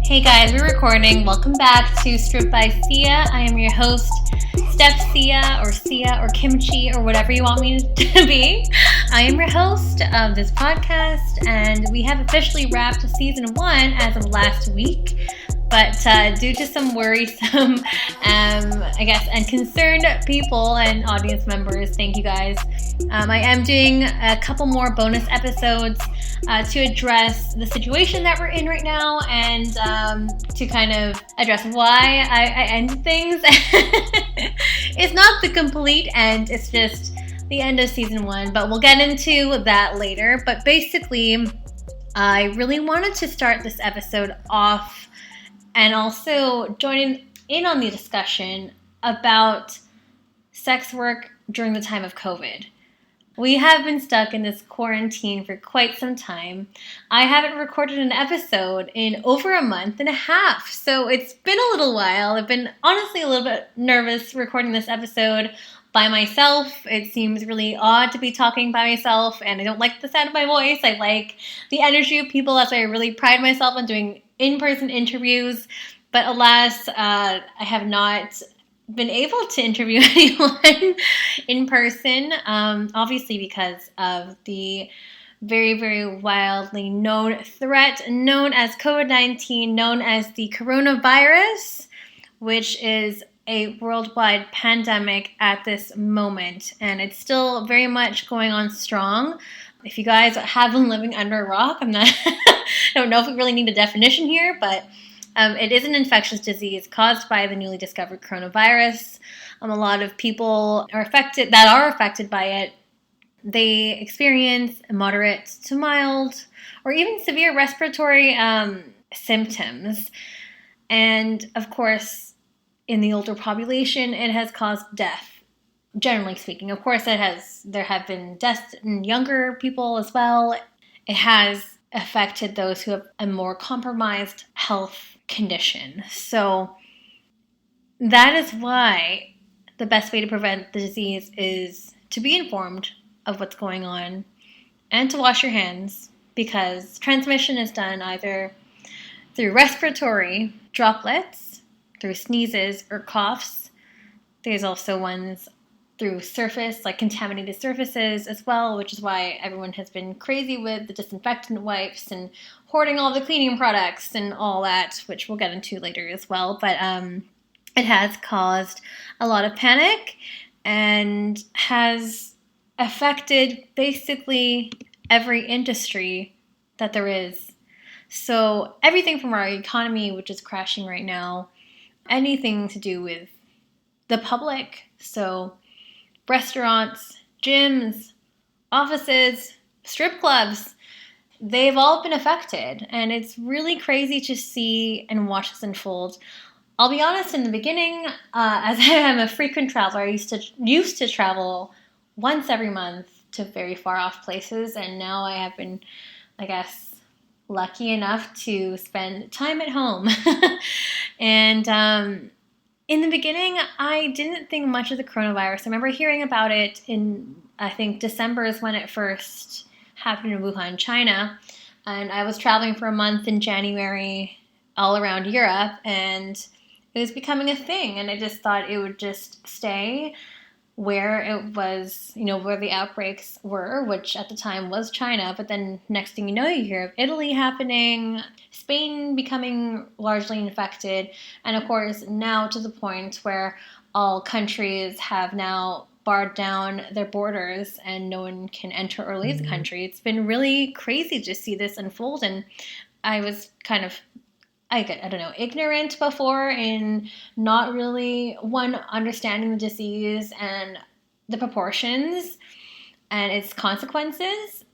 Hey guys, we're recording. Welcome back to Strip by Sia. I am your host, Steph Sia or Kimchi or whatever you want me to be. I am your host of this podcast, and we have officially wrapped season 1 as of last week. But due to some worrisome, and concerned people and audience members, thank you guys. I am doing a couple more bonus episodes to address the situation that we're in right now and to kind of address why I ended things. It's not the complete end, it's just the end of season 1, but we'll get into that later. But basically, I really wanted to start this episode off and also join in on the discussion about sex work during the time of COVID. We have been stuck in this quarantine for quite some time. I haven't recorded an episode in over a month and a half, so it's been a little while. I've been honestly a little bit nervous recording this episode by myself. It seems really odd to be talking by myself, and I don't like the sound of my voice. I like the energy of people, as I really pride myself on doing in-person interviews, but alas, I have not been able to interview anyone in person, obviously because of the very, very wildly known threat known as COVID-19, known as the coronavirus, which is a worldwide pandemic at this moment, and it's still very much going on strong. If you guys have been living under a rock, I don't know if we really need a definition here, but it is an infectious disease caused by the newly discovered coronavirus. A lot of people are affected by it. They experience moderate to mild or even severe respiratory symptoms. And of course, in the older population, it has caused death. Generally speaking, of course, there have been deaths in younger people as well. It has affected those who have a more compromised health condition. So that is why the best way to prevent the disease is to be informed of what's going on and to wash your hands, because transmission is done either through respiratory droplets, through sneezes or coughs. There's also ones through surface, like contaminated surfaces as well, which is why everyone has been crazy with the disinfectant wipes and hoarding all the cleaning products and all that, which we'll get into later as well. But it has caused a lot of panic and has affected basically every industry that there is. So everything from our economy, which is crashing right now, anything to do with the public, so restaurants, gyms, offices, strip clubs, they've all been affected. And it's really crazy to see and watch this unfold. I'll be honest, in the beginning, as I am a frequent traveler, I used to travel once every month to very far off places. And now I have been, lucky enough to spend time at home. And in the beginning, I didn't think much of the coronavirus. I remember hearing about it in, I think, December is when it first happened in Wuhan, China. And I was traveling for a month in January all around Europe, and it was becoming a thing. And I just thought it would just stay where it was, where the outbreaks were, which at the time was China. But then next thing you know, you hear of Italy happening, Spain becoming largely infected, and of course now to the point where all countries have now barred down their borders and no one can enter or leave the country. It's been really crazy to see this unfold, and I was kind of ignorant before in not really, understanding the disease and the proportions and its consequences.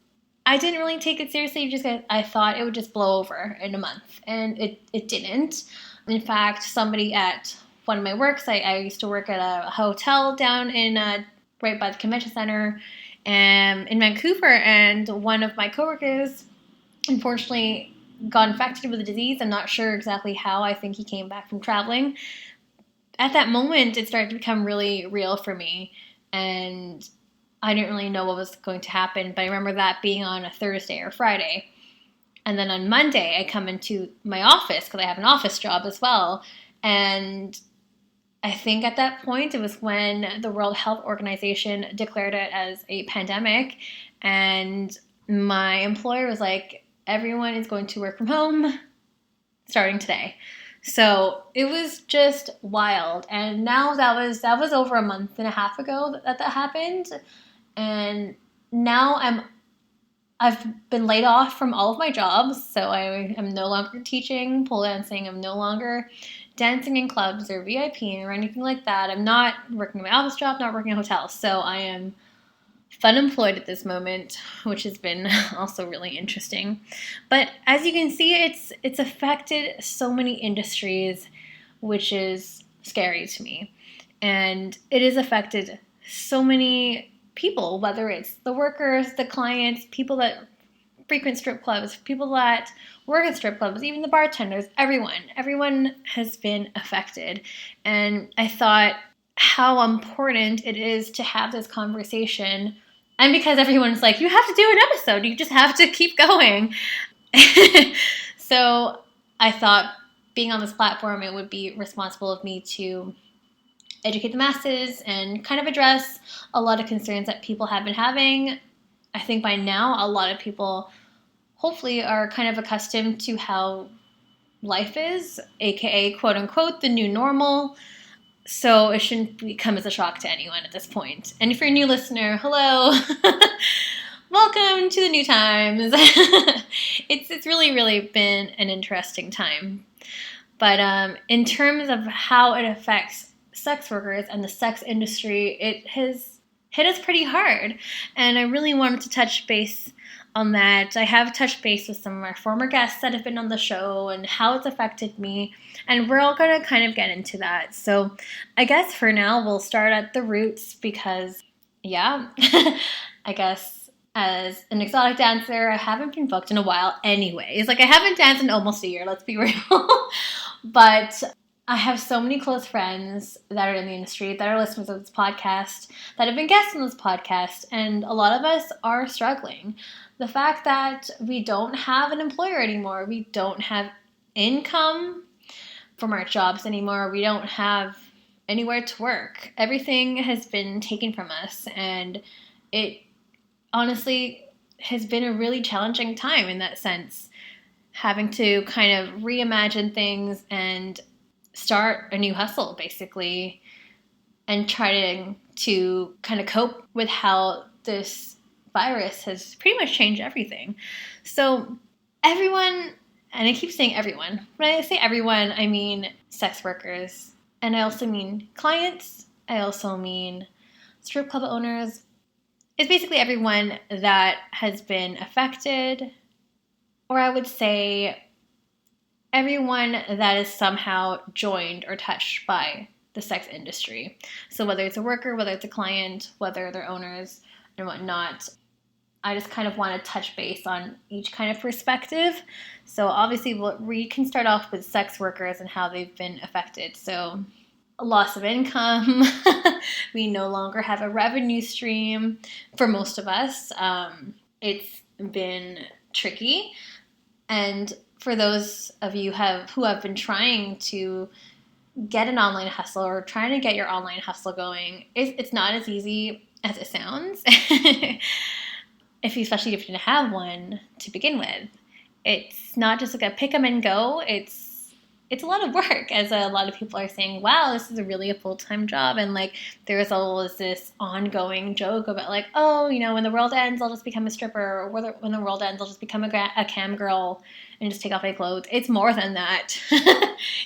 I didn't really take it seriously. I thought it would just blow over in a month, and it didn't. In fact, somebody at one of my works, I used to work at a hotel down in right by the convention center in Vancouver, and one of my coworkers, unfortunately, got infected with the disease. I'm not sure exactly how. I think he came back from traveling. At that moment, it started to become really real for me, and I didn't really know what was going to happen, but I remember that being on a Thursday or Friday. And then on Monday, I come into my office because I have an office job as well. And I think at that point, it was when the World Health Organization declared it as a pandemic. And my employer was like, everyone is going to work from home starting today. So it was just wild. And now that was over a month and a half ago that happened. And now I've been laid off from all of my jobs, so I am no longer teaching pole dancing. I'm no longer dancing in clubs or VIPing or anything like that. I'm not working in my office job, not working in hotels. So I am unemployed at this moment, which has been also really interesting. But as you can see, it's affected so many industries, which is scary to me. And it has affected so many people, whether it's the workers, the clients, people that frequent strip clubs, people that work at strip clubs, even the bartenders, everyone has been affected. And I thought how important it is to have this conversation. And because everyone's like, you have to do an episode, you just have to keep going. So I thought being on this platform, it would be responsible of me to educate the masses and kind of address a lot of concerns that people have been having. I think by now a lot of people hopefully are kind of accustomed to how life is, aka quote unquote the new normal. So it shouldn't come as a shock to anyone at this point. And if you're a new listener, hello. Welcome to the new times. It's really been an interesting time. But in terms of how it affects sex workers and the sex industry, it has hit us pretty hard. And I really wanted to touch base on that. I have touched base with some of our former guests that have been on the show and how it's affected me. And we're all going to kind of get into that. So I guess for now, we'll start at the roots because, yeah, I guess as an exotic dancer, I haven't been booked in a while anyways. Like I haven't danced in almost a year, let's be real. But I have so many close friends that are in the industry, that are listeners of this podcast, that have been guests on this podcast, and a lot of us are struggling. The fact that we don't have an employer anymore, we don't have income from our jobs anymore, we don't have anywhere to work. Everything has been taken from us, and it honestly has been a really challenging time in that sense, having to kind of reimagine things and start a new hustle, basically, and trying to kind of cope with how this virus has pretty much changed everything. So everyone, and I keep saying everyone, when I say everyone, I mean sex workers, and I also mean clients, I also mean strip club owners. It's basically everyone that has been affected, or I would say everyone that is somehow joined or touched by the sex industry. So whether it's a worker, whether it's a client, whether they're owners and whatnot, I just kind of want to touch base on each kind of perspective. So obviously we can start off with sex workers and how they've been affected. So a loss of income, we no longer have a revenue stream for most of us. It's been tricky. And for those of you who have been trying to get an online hustle or trying to get your online hustle going, it's not as easy as it sounds. Especially if you didn't have one to begin with. It's not just like a pick 'em and go. It's a lot of work, as a lot of people are saying, wow, this is really a full-time job. And like there's always this ongoing joke about like, oh, when the world ends, I'll just become a stripper, or when the world ends, I'll just become a cam girl and just take off my clothes. It's more than that.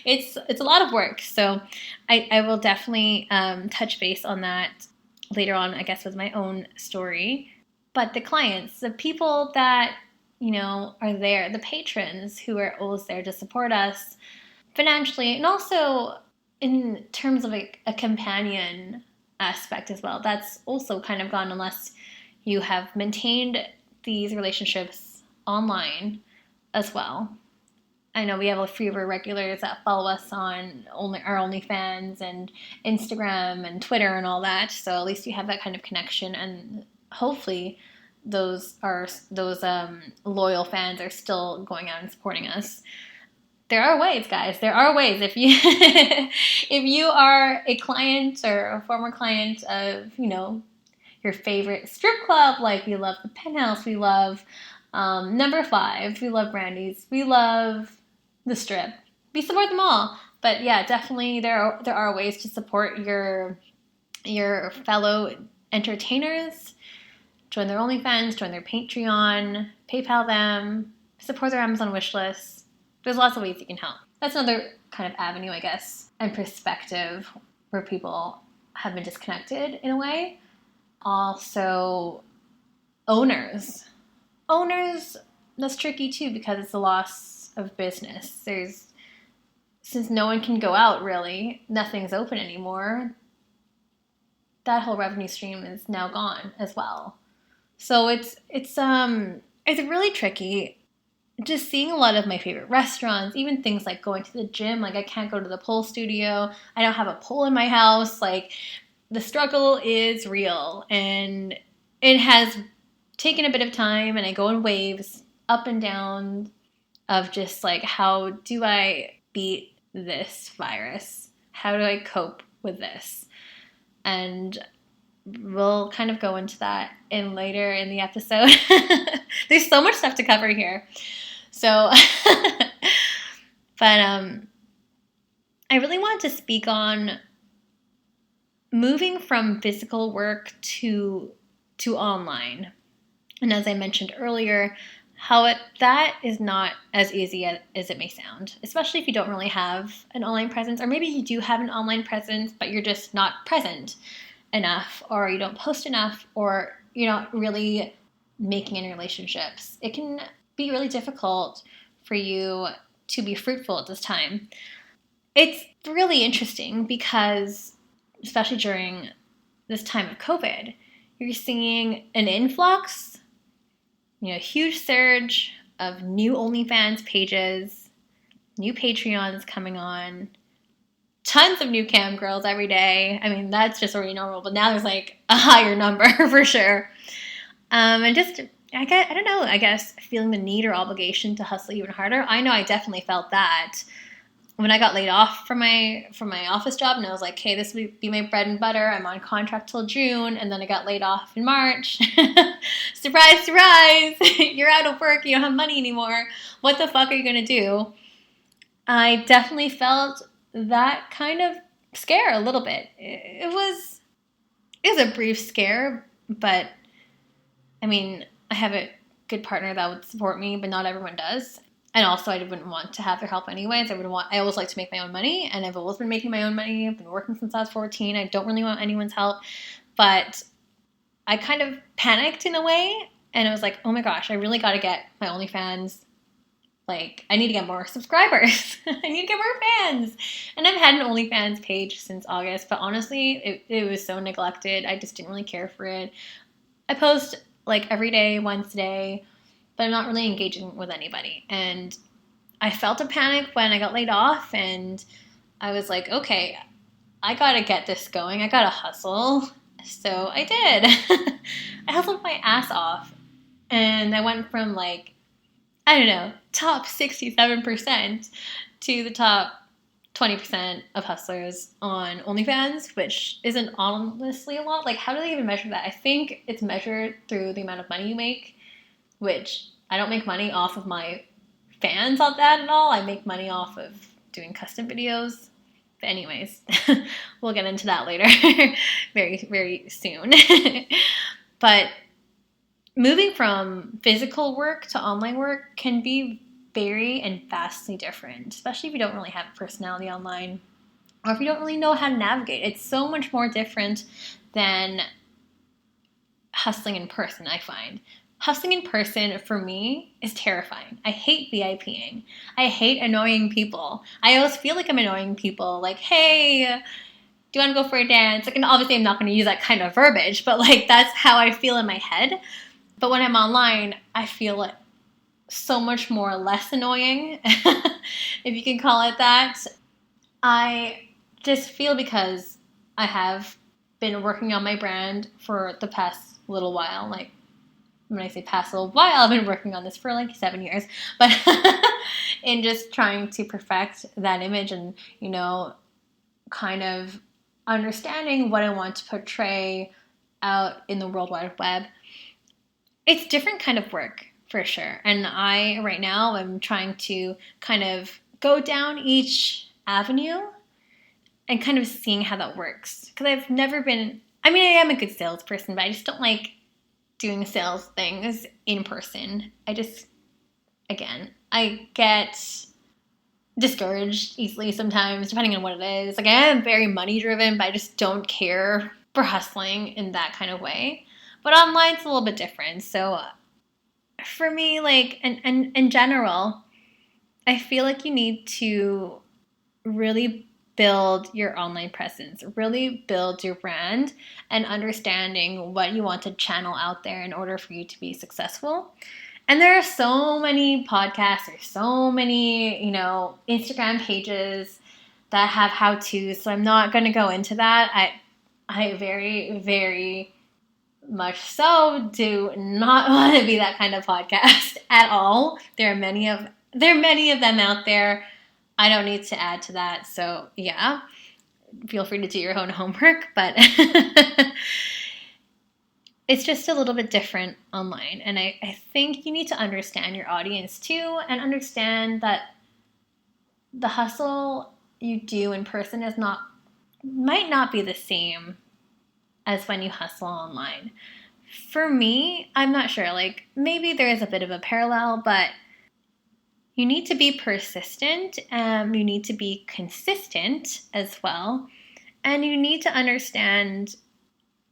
It's a lot of work. So I will definitely touch base on that later on, I guess, with my own story. But the clients, the people that, are there, the patrons who are always there to support us financially, and also in terms of a companion aspect as well. That's also kind of gone unless you have maintained these relationships online as well. I know we have a few of our regulars that follow us on our OnlyFans and Instagram and Twitter and all that. So at least you have that kind of connection, and hopefully those loyal fans are still going out and supporting us. There are ways, guys. There are ways. If you if you are a client or a former client of, your favorite strip club, like we love the Penthouse, we love Number 5, we love Brandy's, we love the Strip. We support them all. But yeah, definitely there are ways to support your fellow entertainers. Join their OnlyFans, join their Patreon, PayPal them, support their Amazon wish list. There's lots of ways you can help. That's another kind of avenue, I guess, and perspective where people have been disconnected in a way. Also, owners, that's tricky too because it's a loss of business. Since no one can go out really, nothing's open anymore, that whole revenue stream is now gone as well. So it's really tricky. Just seeing a lot of my favorite restaurants, even things like going to the gym, like I can't go to the pole studio. I don't have a pole in my house. Like the struggle is real and it has taken a bit of time and I go in waves up and down of just like, how do I beat this virus? How do I cope with this? And we'll kind of go into that later in the episode. There's so much stuff to cover here. So, but I really want to speak on moving from physical work to online. And as I mentioned earlier, how that is not as easy as it may sound, especially if you don't really have an online presence, or maybe you do have an online presence, but you're just not present enough, or you don't post enough, or you're not really making any relationships. It can be really difficult for you to be fruitful at this time. It's really interesting because, especially during this time of COVID, you're seeing an influx, a huge surge of new OnlyFans pages, new Patreons coming on, tons of new cam girls every day. I mean, that's just already normal, but now there's like a higher number for sure. And just, I guess feeling the need or obligation to hustle even harder. I know I definitely felt that when I got laid off from my office job, and I was like, hey, this would be my bread and butter. I'm on contract till June, and then I got laid off in March. Surprise, surprise! You're out of work. You don't have money anymore. What the fuck are you gonna do? I definitely felt that kind of scare a little bit. It was a brief scare, but I mean, I have a good partner that would support me, but not everyone does. And also, I wouldn't want to have their help anyways. I always like to make my own money, and I've always been making my own money. I've been working since I was 14. I don't really want anyone's help, but I kind of panicked in a way, and I was like, oh my gosh, I really got to get my OnlyFans. Like, I need to get more subscribers. I need to get more fans. And I've had an OnlyFans page since August, but honestly, it was so neglected. I just didn't really care for it. I post like every day, once a day, but I'm not really engaging with anybody. And I felt a panic when I got laid off, and I was like, okay, I gotta get this going. I gotta hustle. So I did. I hustled my ass off, and I went from like, I don't know, top 67% to the top 20% of hustlers on OnlyFans, which isn't honestly a lot. Like, how do they even measure that? I think it's measured through the amount of money you make, which I don't make money off of my fans on that at all. I make money off of doing custom videos. But anyways, we'll get into that later very, very soon. But moving from physical work to online work can be very and vastly different, especially if you don't really have a personality online or if you don't really know how to navigate. It's so much more different than hustling in person, I find. Hustling in person, for me, is terrifying. I hate VIPing. I hate annoying people. I always feel like I'm annoying people. Like, hey, do you want to go for a dance? Like, and obviously I'm not going to use that kind of verbiage, but like that's how I feel in my head. But when I'm online, I feel it so much more less annoying, if you can call it that. I just feel, because I have been working on my brand for the past little while, like when I say past little while, I've been working on this for like 7 years, but in just trying to perfect that image and, you know, kind of understanding what I want to portray out in the World Wide Web. It's different kind of work for sure. And I, right now, am trying to kind of go down each avenue and kind of seeing how that works. Because I've never been, I mean, I am a good salesperson, but I just don't like doing sales things in person. Again, I get discouraged easily sometimes, depending on what it is. Like, I am very money driven, but I just don't care for hustling in that kind of way. But online, it's a little bit different. So for me, like, and in general, I feel like you need to really build your online presence, really build your brand, and understanding what you want to channel out there in order for you to be successful. And there are so many podcasts, there's so many, you know, Instagram pages that have how-tos, so I'm not going to go into that. I very, very much so do not want to be that kind of podcast at all. There are many of them out there. I don't need to add to that. So yeah, feel free to do your own homework, but it's just a little bit different online. And I think you need to understand your audience too, and understand that the hustle you do in person might not be the same as when you hustle online. For me, I'm not sure, like maybe there is a bit of a parallel, but you need to be persistent, you need to be consistent as well, and you need to understand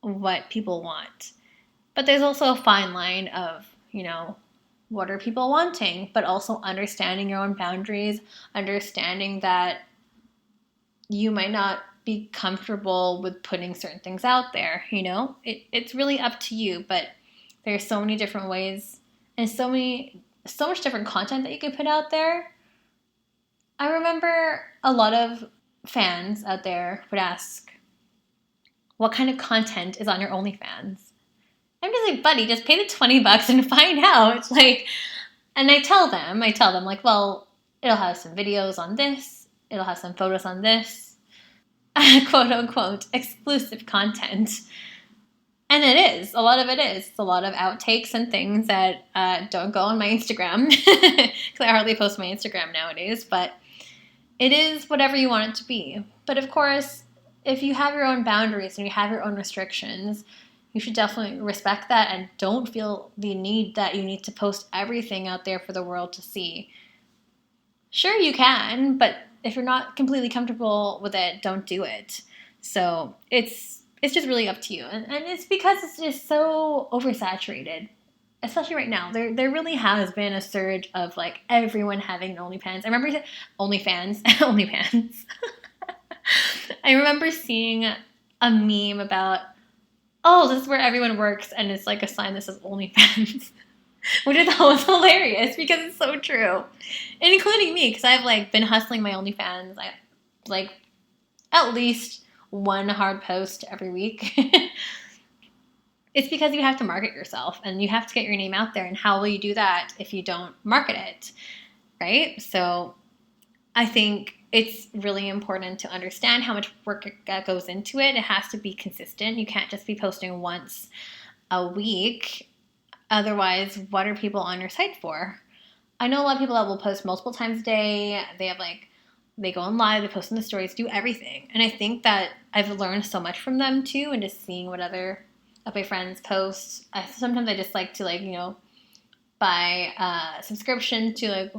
what people want. But there's also a fine line of, you know, what are people wanting, but also understanding your own boundaries, understanding that you might not be comfortable with putting certain things out there, you know? It's really up to you, but there's so many different ways and so much different content that you can put out there. I remember a lot of fans out there would ask, what kind of content is on your OnlyFans? I'm just like, buddy, just pay the $20 and find out. It's like, and I tell them like, well, it'll have some videos on this, it'll have some photos on this, quote unquote, exclusive content. And it is. A lot of it is. It's a lot of outtakes and things that don't go on my Instagram. Because I hardly post my Instagram nowadays. But it is whatever you want it to be. But of course, if you have your own boundaries and you have your own restrictions, you should definitely respect that and don't feel the need that you need to post everything out there for the world to see. Sure, you can, but if you're not completely comfortable with it, don't do it. So it's just really up to you. And it's because it's just so oversaturated, especially right now. There really has been a surge of like everyone having an OnlyFans. I remember OnlyFans. I remember seeing a meme about, oh, this is where everyone works, and it's like a sign that says OnlyFans, which I thought was hilarious because it's so true, and including me, because I've like been hustling my OnlyFans. I like at least one hard post every week. It's because you have to market yourself and you have to get your name out there. And how will you do that if you don't market it, right? So I think it's really important to understand how much work goes into it. It has to be consistent. You can't just be posting once a week. Otherwise, what are people on your site for? I know a lot of people that will post multiple times a day. They go on live, they post in the stories, do everything. And I think that I've learned so much from them too, and just seeing what other of my friends post. Sometimes I just like to like, you know, buy a subscription to like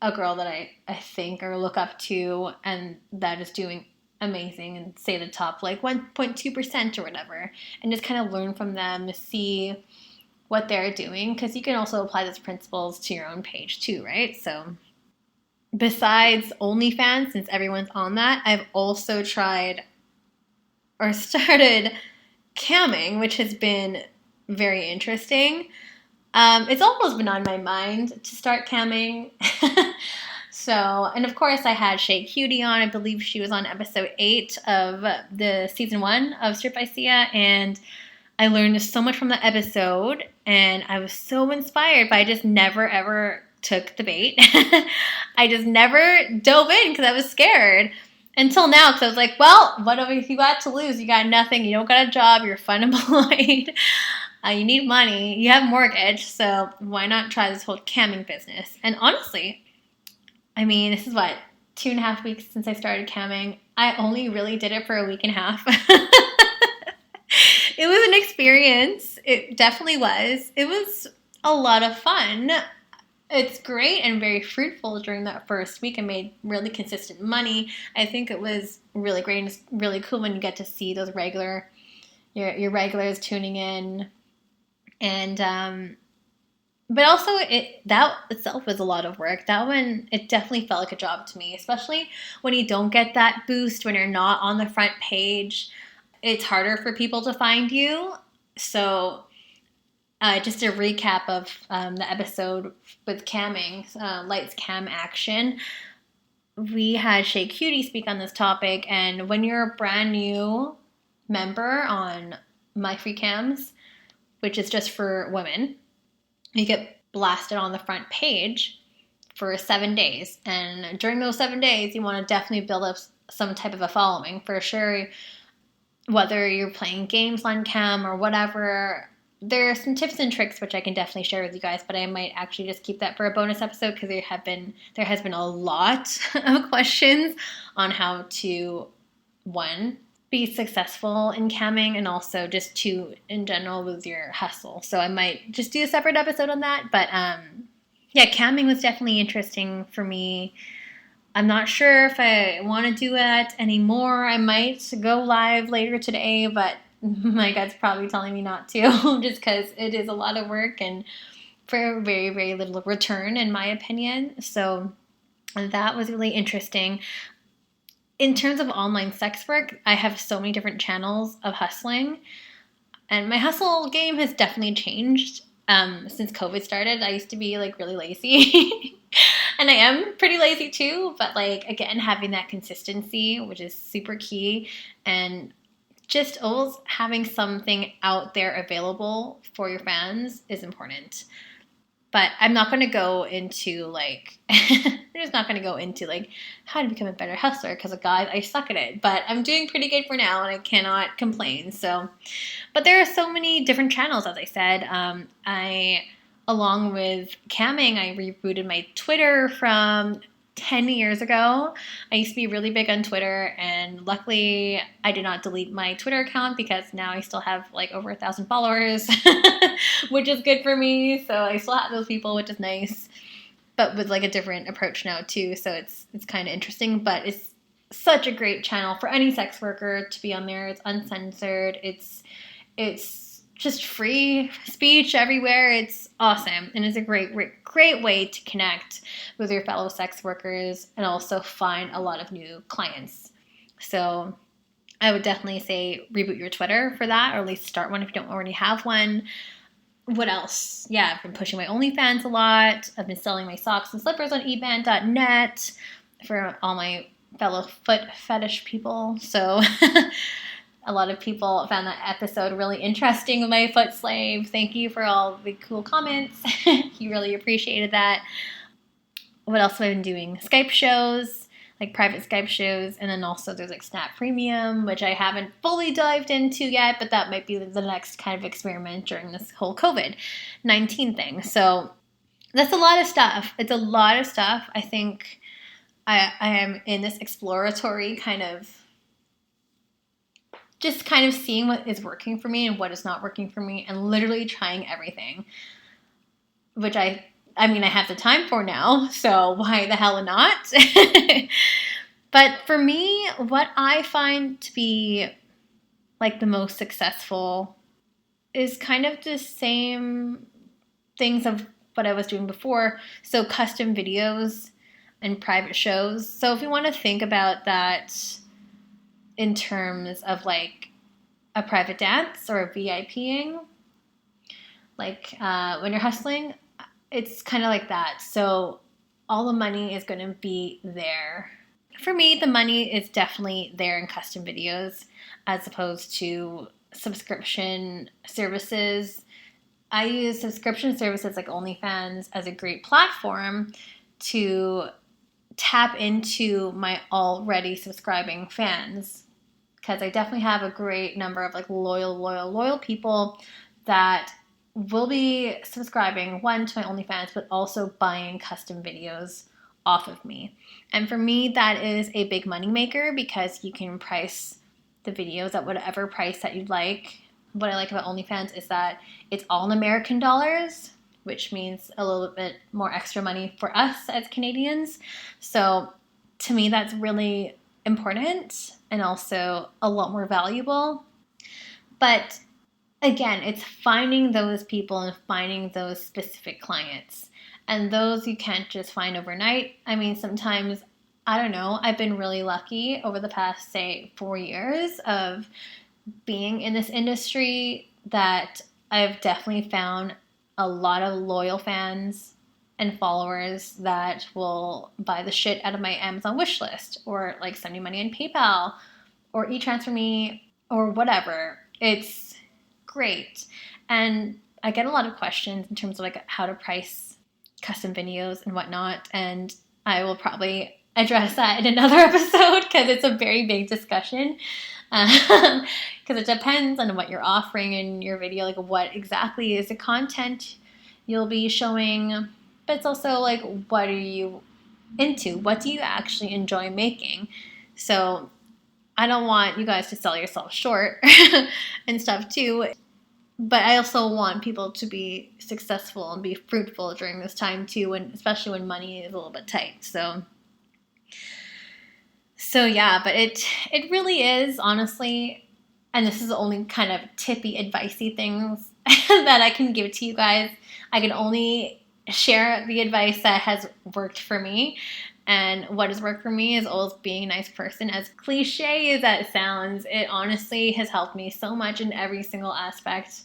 a girl that I think or look up to and that is doing amazing and say the top like 1.2% or whatever, and just kind of learn from them to see what they're doing, because you can also apply those principles to your own page too, right? So besides OnlyFans, since everyone's on that, I've also tried or started camming, which has been very interesting. It's almost been on my mind to start camming. So, and of course I had Shay Cutie on. I believe she was on episode 8 of the season 1 of Strip by Sia, and I learned so much from that episode, and I was so inspired, but I just never, ever took the bait. I just never dove in because I was scared. Until now, because I was like, well, what if you got to lose? You got nothing. You don't got a job. You're unemployed. You need money. You have a mortgage. So why not try this whole camming business? And honestly, I mean, this is what, 2.5 weeks since I started camming. I only really did it for a week and a half. It was an experience. It definitely was. It was a lot of fun. It's great and very fruitful during that first week. I made really consistent money. I think it was really great, and it's really cool when you get to see those your regulars tuning in. And but also that itself was a lot of work. That one, it definitely felt like a job to me, especially when you don't get that boost, when you're not on the front page. It's harder for people to find you. So just a recap of the episode with camming, Lights Cam Action. We had Shay Cutie speak on this topic, and when you're a brand new member on My Free Cams, which is just for women, you get blasted on the front page for 7 days. And during those 7 days, you want to definitely build up some type of a following for sure. Whether you're playing games on cam or whatever, there are some tips and tricks which I can definitely share with you guys, but I might actually just keep that for a bonus episode because there has been a lot of questions on how to, one, be successful in camming, and also just two, in general, with your hustle. So I might just do a separate episode on that. But yeah, camming was definitely interesting for me. I'm not sure if I want to do it anymore. I might go live later today, but my gut's probably telling me not to just because it is a lot of work and for very, very little return, in my opinion. So that was really interesting. In terms of online sex work, I have so many different channels of hustling, and my hustle game has definitely changed since COVID started. I used to be like really lazy. And I am pretty lazy too, but like, again, having that consistency, which is super key, and just always having something out there available for your fans is important. But I'm not going to go into like, I'm just not going to go into like how to become a better hustler because, guys, I suck at it. But I'm doing pretty good for now, and I cannot complain. So, but there are so many different channels, as I said. Along with camming, I rebooted my Twitter from 10 years ago. I used to be really big on Twitter, and luckily I did not delete my Twitter account because now I still have like over 1,000 followers, which is good for me. So I still have those people, which is nice, but with like a different approach now too. So it's kind of interesting, but it's such a great channel for any sex worker to be on there. It's uncensored. It's just free speech everywhere. It's awesome. And it's a great way to connect with your fellow sex workers and also find a lot of new clients. So I would definitely say reboot your Twitter for that, or at least start one if you don't already have one. What else? Yeah, I've been pushing my OnlyFans a lot. I've been selling my socks and slippers on eBand.net for all my fellow foot fetish people. So a lot of people found that episode really interesting with my foot slave. Thank you for all the cool comments. You really appreciated that. What else have I been doing? Skype shows, like private Skype shows. And then also there's like Snap Premium, which I haven't fully dived into yet, but that might be the next kind of experiment during this whole COVID-19 thing. So that's a lot of stuff. It's a lot of stuff. I think I am in this exploratory kind of just kind of seeing what is working for me and what is not working for me, and literally trying everything, which I mean, I have the time for now, so why the hell not? But for me, what I find to be like the most successful is kind of the same things of what I was doing before. So custom videos and private shows. So if you want to think about that in terms of like a private dance or a VIPing, like when you're hustling, it's kind of like that. So all the money is going to be there. For me, the money is definitely there in custom videos as opposed to subscription services. I use subscription services like OnlyFans as a great platform to tap into my already subscribing fans, because I definitely have a great number of like loyal people that will be subscribing, one, to my OnlyFans, but also buying custom videos off of me. And for me, that is a big moneymaker because you can price the videos at whatever price that you'd like. What I like about OnlyFans is that it's all in American dollars, which means a little bit more extra money for us as Canadians. So to me, that's really important and also a lot more valuable. But again, it's finding those people and finding those specific clients. And those you can't just find overnight. I mean, sometimes, I don't know, I've been really lucky over the past, say, 4 years of being in this industry that I've definitely found a lot of loyal fans and followers that will buy the shit out of my Amazon wish list, or like send me money on PayPal or e-transfer me or whatever. It's great. And I get a lot of questions in terms of like how to price custom videos and whatnot. And I will probably address that in another episode because it's a very big discussion. Because it depends on what you're offering in your video, like what exactly is the content you'll be showing, but it's also like, what are you into? What do you actually enjoy making? So I don't want you guys to sell yourself short and stuff too, but I also want people to be successful and be fruitful during this time too, and especially when money is a little bit tight. So yeah, but it really is, honestly, and this is the only kind of tippy, advicey things that I can give to you guys. I can only share the advice that has worked for me. And what has worked for me is always being a nice person. As cliche as that sounds, it honestly has helped me so much in every single aspect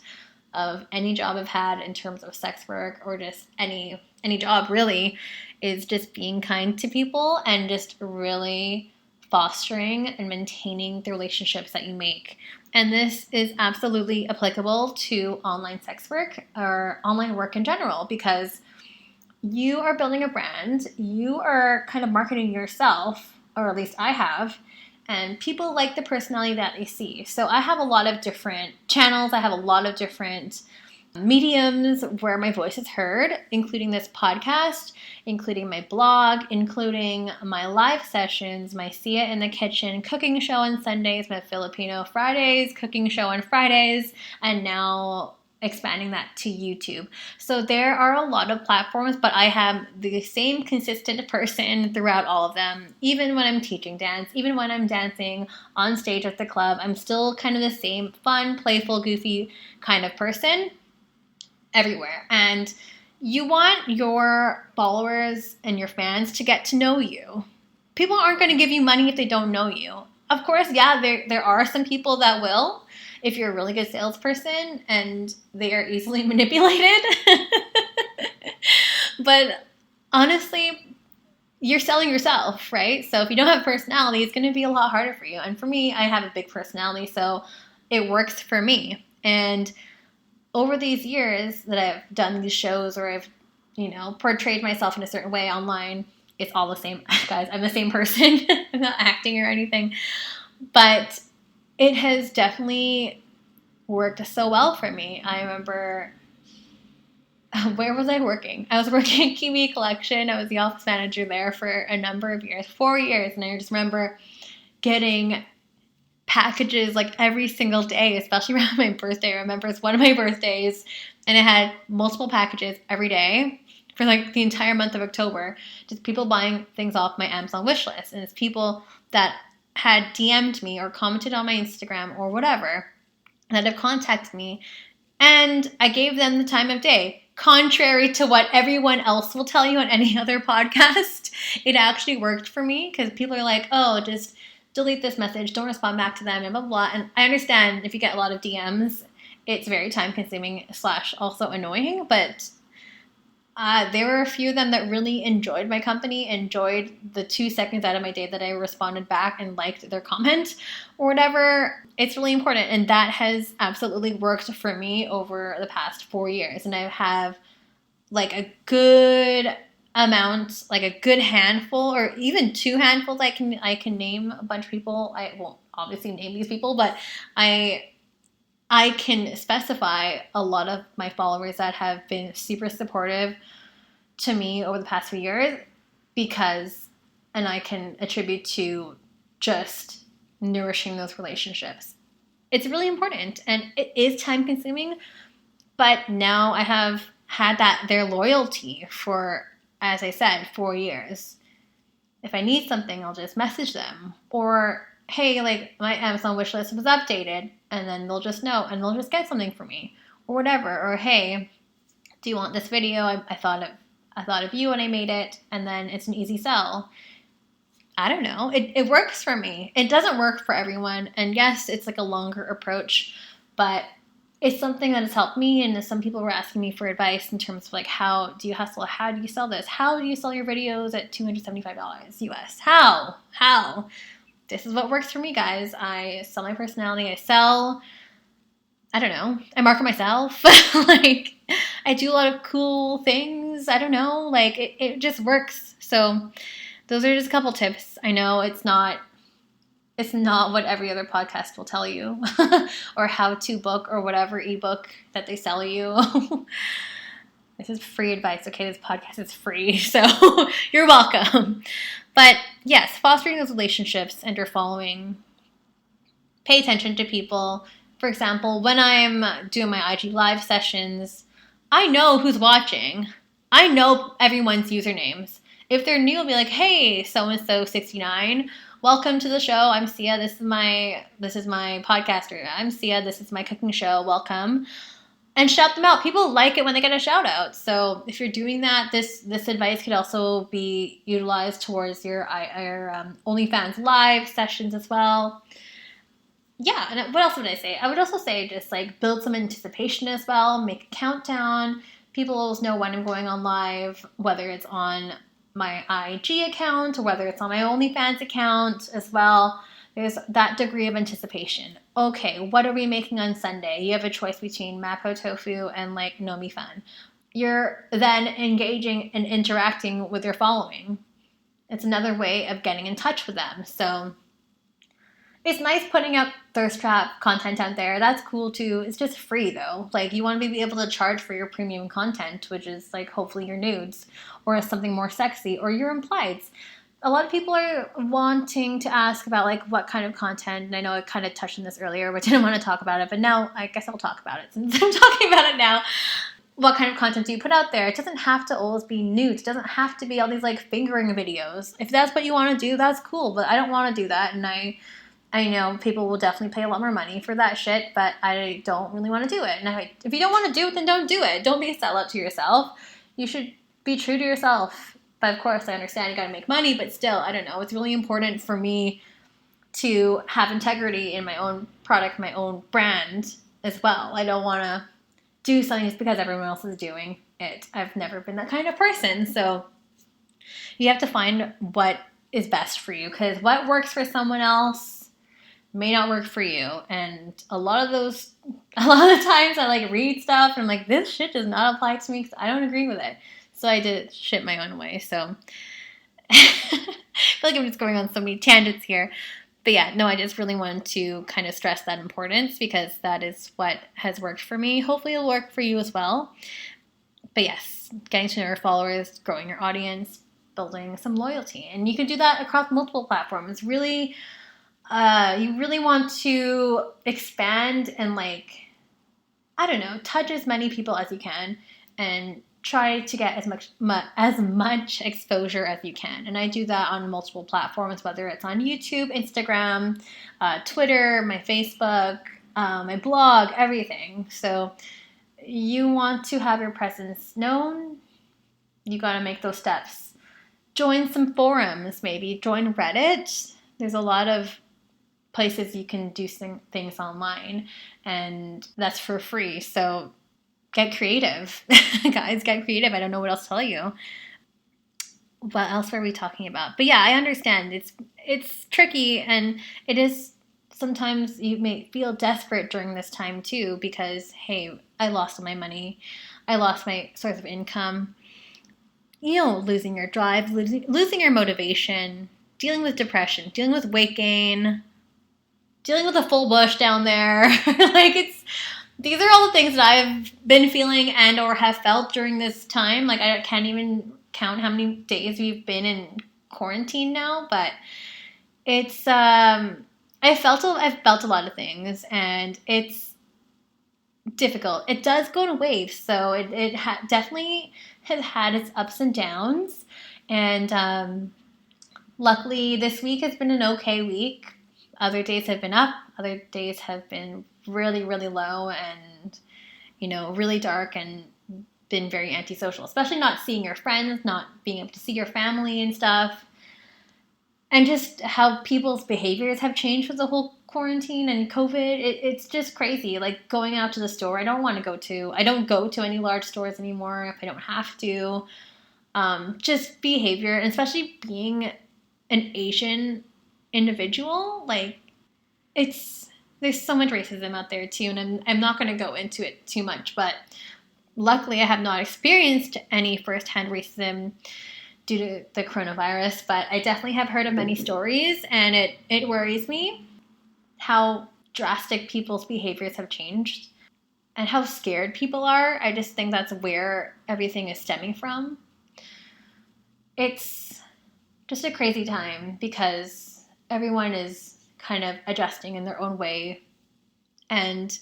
of any job I've had in terms of sex work, or just any job really, is just being kind to people and just really fostering and maintaining the relationships that you make. And this is absolutely applicable to online sex work or online work in general, because you are building a brand, you are kind of marketing yourself, or at least I have, and people like the personality that they see. So I have a lot of different channels, I have a lot of different mediums where my voice is heard, including this podcast, including my blog, including my live sessions, my Sia in the Kitchen cooking show on Sundays, my Filipino Fridays cooking show on Fridays, and now expanding that to YouTube. So there are a lot of platforms, but I have the same consistent person throughout all of them. Even when I'm teaching dance, even when I'm dancing on stage at the club, I'm still kind of the same fun, playful, goofy kind of person everywhere. And you want your followers and your fans to get to know you. People aren't going to give you money if they don't know you. Of course, yeah, there are some people that will, if you're a really good salesperson and they are easily manipulated. But honestly, you're selling yourself, right? So if you don't have personality, it's going to be a lot harder for you. And for me, I have a big personality, so it works for me. And over these years that I've done these shows, or I've, portrayed myself in a certain way online, it's all the same. Guys, I'm the same person. I'm not acting or anything. But it has definitely worked so well for me. I remember, where was I working? I was working at Kiwi Collection. I was the office manager there for a number of years, 4 years. And I just remember getting packages like every single day, especially around my birthday. I remember it's one of my birthdays, and I had multiple packages every day for like the entire month of October. Just people buying things off my Amazon wish list. And it's people that had DM'd me or commented on my Instagram or whatever that have contacted me, and I gave them the time of day. Contrary to what everyone else will tell you on any other podcast, it actually worked for me, because people are like, oh, just delete this message, don't respond back to them, and blah, blah, blah. And I understand if you get a lot of DMs, it's very time consuming / also annoying, but There were a few of them that really enjoyed my company, enjoyed the 2 seconds out of my day that I responded back and liked their comment or whatever. It's really important. And that has absolutely worked for me over the past 4 years. And I have like a good amount, like a good handful, or even 2 handfuls. I can name a bunch of people. I won't obviously name these people, but I can specify a lot of my followers that have been super supportive to me over the past few years and I can attribute to just nourishing those relationships. It's really important and it is time consuming, but now I have had their loyalty for, as I said, 4 years. If I need something, I'll just message them, or hey, like my Amazon wish list was updated, and then they'll just know and they'll just get something for me or whatever. Or hey, do you want this video? I thought of you when I made it, and then it's an easy sell. I don't know. It works for me. It doesn't work for everyone. And yes, it's like a longer approach, but it's something that has helped me. And some people were asking me for advice in terms of like, how do you hustle? How do you sell this? How do you sell your videos at $275 US? How? This is what works for me, guys. I sell my personality. I don't know. I market myself. Like, I do a lot of cool things. I don't know. Like, it just works. So those are just a couple tips. I know it's not what every other podcast will tell you or how to book or whatever ebook that they sell you. This is free advice, okay? This podcast is free, so you're welcome. But yes, fostering those relationships and your following. Pay attention to people. For example, when I'm doing my IG live sessions, I know who's watching. I know everyone's usernames. If they're new, I'll be like, hey, so-and-so 69, welcome to the show. I'm Sia. This is my podcaster. I'm Sia. This is my cooking show. Welcome. And shout them out. People like it when they get a shout out. So if you're doing that, this advice could also be utilized towards your OnlyFans live sessions as well. Yeah, and what else would I say? I would also say just like build some anticipation as well. Make a countdown. People always know when I'm going on live, whether it's on my IG account or whether it's on my OnlyFans account as well. There's that degree of anticipation. Okay, what are we making on Sunday? You have a choice between mapo tofu and like nomi fan. You're then engaging and interacting with your following. It's another way of getting in touch with them. So it's nice putting up thirst trap content out there. That's cool too. It's just free though. Like you want to be able to charge for your premium content, which is like hopefully your nudes or something more sexy or your implieds. A lot of people are wanting to ask about like what kind of content, and I know I kind of touched on this earlier, but didn't want to talk about it, but now I guess I'll talk about it since I'm talking about it now. What kind of content do you put out there? It doesn't have to always be nudes. It doesn't have to be all these like fingering videos. If that's what you want to do, that's cool, but I don't want to do that, and I know people will definitely pay a lot more money for that shit, but I don't really want to do it. And if you don't want to do it, then don't do it. Don't be a sellout to yourself. You should be true to yourself. But of course, I understand you got to make money, but still, I don't know. It's really important for me to have integrity in my own product, my own brand as well. I don't want to do something just because everyone else is doing it. I've never been that kind of person. So you have to find what is best for you, because what works for someone else may not work for you. And a lot of the times I like read stuff and I'm like, this shit does not apply to me because I don't agree with it. So I did shit my own way. So I feel like I'm just going on so many tangents here. But yeah, no, I just really wanted to kind of stress that importance because that is what has worked for me. Hopefully it'll work for you as well. But yes, getting to know your followers, growing your audience, building some loyalty. And you can do that across multiple platforms. Really, you really want to expand and touch as many people as you can and try to get as much exposure as you can. And I do that on multiple platforms, whether it's on YouTube, Instagram, Twitter, my Facebook, my blog, everything. So you want to have your presence known. You got to make those steps. Join some forums, maybe. Join Reddit. There's a lot of places you can do things online, and that's for free. So get creative. Guys, get creative. I don't know what else to tell you. What else were we talking about? But yeah, I understand. It's tricky, and it is sometimes you may feel desperate during this time too, because hey, I lost all my money. I lost my source of income. Losing your drive, losing your motivation, dealing with depression, dealing with weight gain, dealing with a full bush down there. These are all the things that I've been feeling and or have felt during this time. Like, I can't even count how many days we've been in quarantine now, but it's I've felt a lot of things, and it's difficult. It does go in waves, so it definitely has had its ups and downs, and luckily this week has been an okay week. Other days have been up, other days have been really, really low, and really dark, and been very antisocial, especially not seeing your friends, not being able to see your family and stuff, and just how people's behaviors have changed with the whole quarantine and COVID. It's just crazy. Like, going out to the store, I don't go to any large stores anymore if I don't have to. Just behavior, and especially being an Asian individual, like, there's so much racism out there too, and I'm not going to go into it too much, but luckily I have not experienced any firsthand racism due to the coronavirus, but I definitely have heard of many stories, and it worries me how drastic people's behaviors have changed and how scared people are. I just think that's where everything is stemming from. It's just a crazy time because everyone is kind of adjusting in their own way and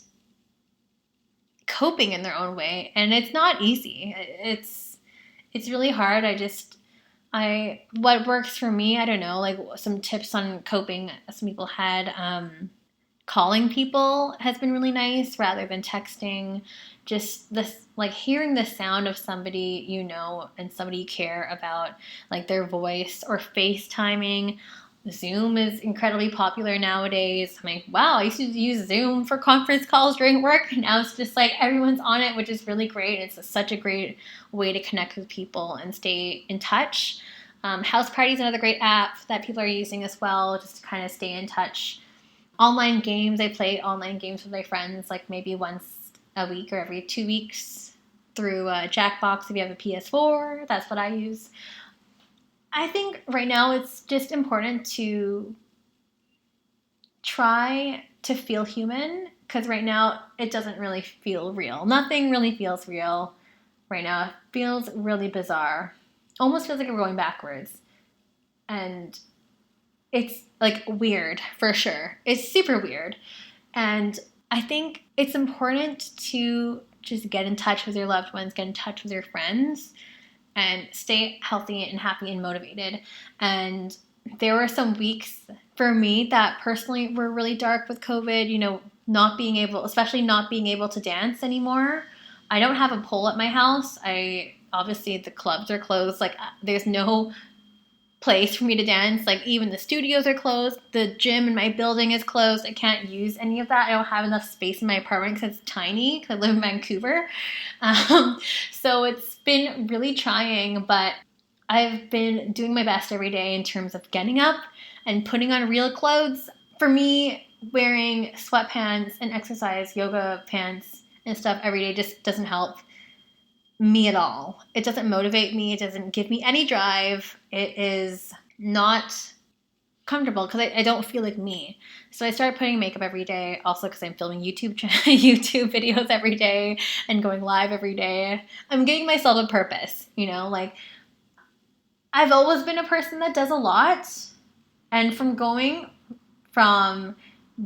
coping in their own way, and it's not easy. It's really hard. What works for me, I don't know, like some tips on coping some people had. Calling people has been really nice rather than texting. Just this, like, hearing the sound of somebody and somebody you care about, like their voice, or FaceTiming. Zoom is incredibly popular nowadays. I'm like, wow, I used to use Zoom for conference calls during work. Now it's just like everyone's on it, which is really great. It's such a great way to connect with people and stay in touch. House Party is another great app that people are using as well, just to kind of stay in touch. Online games, I play online games with my friends, like maybe once a week or every 2 weeks through Jackbox. If you have a PS4, that's what I use. I think right now it's just important to try to feel human, because right now it doesn't really feel real. Nothing really feels real right now. It feels really bizarre. Almost feels like we're going backwards. And it's like weird, for sure. It's super weird. And I think it's important to just get in touch with your loved ones, get in touch with your friends, and stay healthy and happy and motivated. And there were some weeks for me that personally were really dark with COVID, especially not being able to dance anymore. I don't have a pole at my house. Obviously the clubs are closed. Like, there's no place for me to dance. Like, even the studios are closed. The gym in my building is closed. I can't use any of that. I don't have enough space in my apartment because it's tiny, because I live in Vancouver. So it's been really trying, but I've been doing my best every day in terms of getting up and putting on real clothes. For me, wearing sweatpants and exercise yoga pants and stuff every day just doesn't help me at all. It doesn't motivate me. It doesn't give me any drive. It is not comfortable because I don't feel like me. So I started putting makeup every day, also because I'm filming YouTube videos every day and going live every day. I'm giving myself a purpose, like, I've always been a person that does a lot, and from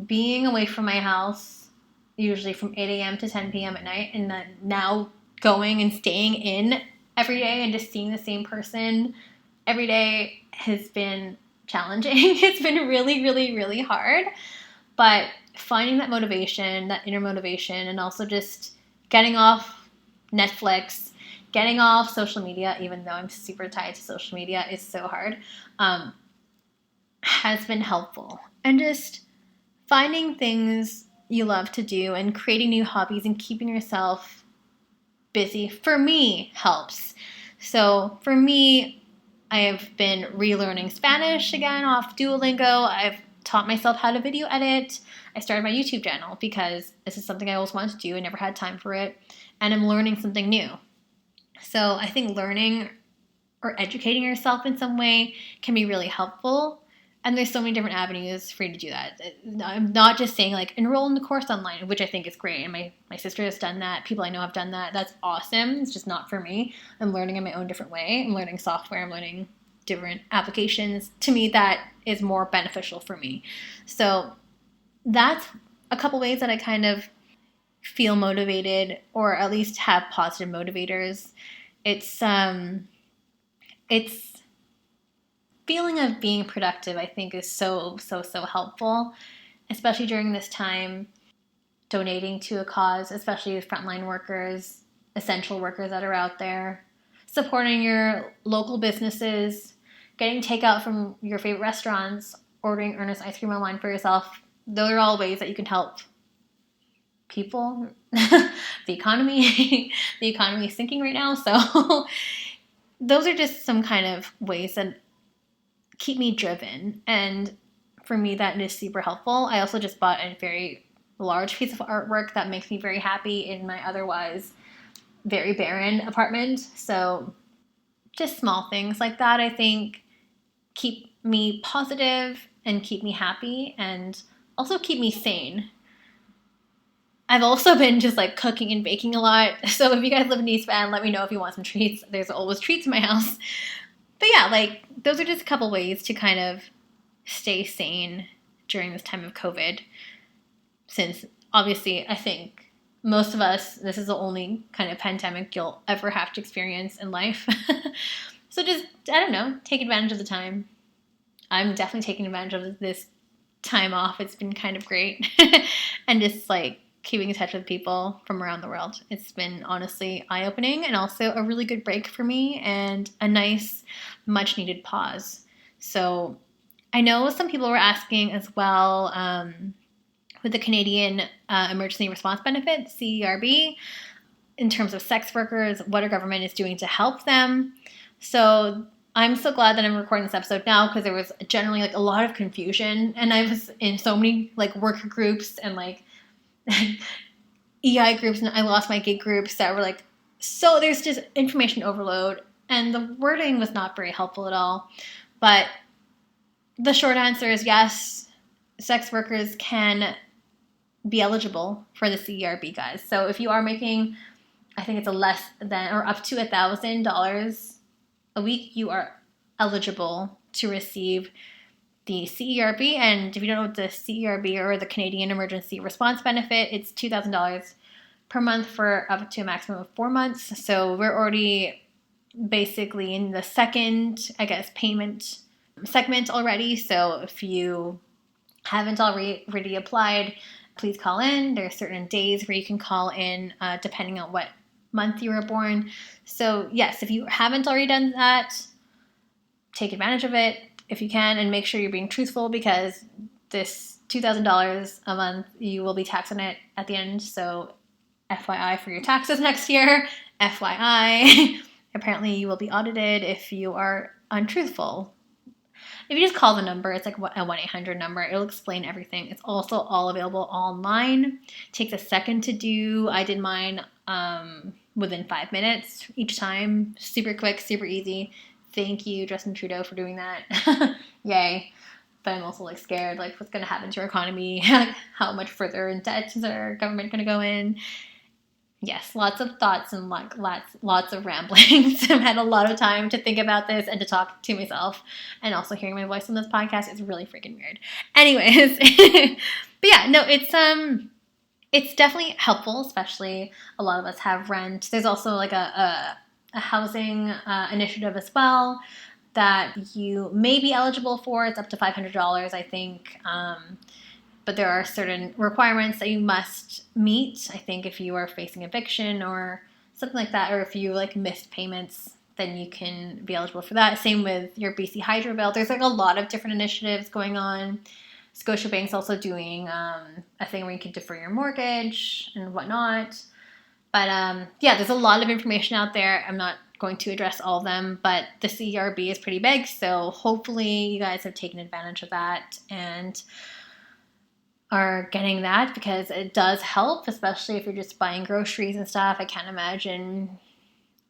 being away from my house, usually from 8 a.m. to 10 p.m. at night, and then now going and staying in every day and just seeing the same person every day has been challenging. It's been really, really, really hard. But finding that motivation, that inner motivation, and also just getting off Netflix, getting off social media, even though I'm super tied to social media, is so hard, has been helpful. And just finding things you love to do and creating new hobbies and keeping yourself busy, for me, helps. So for me, I have been relearning Spanish again off Duolingo. I've taught myself how to video edit. I started my YouTube channel because this is something I always wanted to do. I never had time for it. And I'm learning something new. So I think learning or educating yourself in some way can be really helpful. And there's so many different avenues for you to do that. I'm not just saying like enroll in the course online, which I think is great. And my sister has done that. People I know have done that. That's awesome. It's just not for me. I'm learning in my own different way. I'm learning software. I'm learning different applications. To me, that is more beneficial for me. So that's a couple ways that I kind of feel motivated, or at least have positive motivators. It's feeling of being productive, I think, is so helpful, especially during this time. Donating to a cause, especially frontline workers, essential workers that are out there, supporting your local businesses, getting takeout from your favorite restaurants, ordering Ernest ice cream online for yourself. Those are all ways that you can help people. The economy is sinking right now, so those are just some kind of ways that keep me driven, and for me that is super helpful. I also just bought a very large piece of artwork that makes me very happy in my otherwise very barren apartment. So just small things like that, I think, keep me positive and keep me happy and also keep me sane. I've also been just like cooking and baking a lot. So if you guys live in East Van, let me know if you want some treats. There's always treats in my house. But yeah, like those are just a couple ways to kind of stay sane during this time of COVID. Since obviously I think most of us, this is the only kind of pandemic you'll ever have to experience in life. So just, I don't know, take advantage of the time. I'm definitely taking advantage of this time off. It's been kind of great. And just like keeping in touch with people from around the world. It's been honestly eye-opening and also a really good break for me and a nice, much-needed pause. So I know some people were asking as well with the Canadian Emergency Response Benefit, CERB, in terms of sex workers, what our government is doing to help them. So I'm so glad that I'm recording this episode now because there was generally like a lot of confusion, and I was in so many like worker groups and like EI groups, and I lost my gig groups that were like, so there's just information overload, and the wording was not very helpful at all. But the short answer is yes, sex workers can be eligible for the CERB, guys. So if you are making, I think it's a less than or up to $1,000 a week, you are eligible to receive the CERB. And if you don't know what the CERB or the Canadian Emergency Response Benefit, it's $2,000 per month for up to a maximum of 4 months. So we're already basically in the second, I guess, payment segment already. So if you haven't already applied, please call in. There are certain days where you can call in depending on what month you were born. So yes, if you haven't already done that, take advantage of it if you can, and make sure you're being truthful, because this $2,000 a month, you will be taxed on it at the end. So FYI for your taxes next year, FYI, apparently you will be audited if you are untruthful. If you just call the number, it's like a 1-800 number. It'll explain everything. It's also all available online. It takes a second to do. I did mine within 5 minutes each time. Super quick, super easy. Thank you, Justin Trudeau, for doing that. Yay. But I'm also like scared, like what's going to happen to our economy? How much further in debt is our government going to go in? Yes, lots of thoughts and like lots of ramblings. I've had a lot of time to think about this and to talk to myself, and also hearing my voice on this podcast is really freaking weird. Anyways, but yeah, no, it's definitely helpful, especially a lot of us have rent. There's also like a housing initiative as well that you may be eligible for. It's up to $500, I think. But there are certain requirements that you must meet. I think if you are facing eviction or something like that, or if you like missed payments, then you can be eligible for that. Same with your BC Hydro bill. There's like a lot of different initiatives going on. Scotiabank's also doing a thing where you can defer your mortgage and whatnot. But yeah, there's a lot of information out there. I'm not going to address all of them, but the CRB is pretty big, so hopefully you guys have taken advantage of that and are getting that, because it does help, especially if you're just buying groceries and stuff. I can't imagine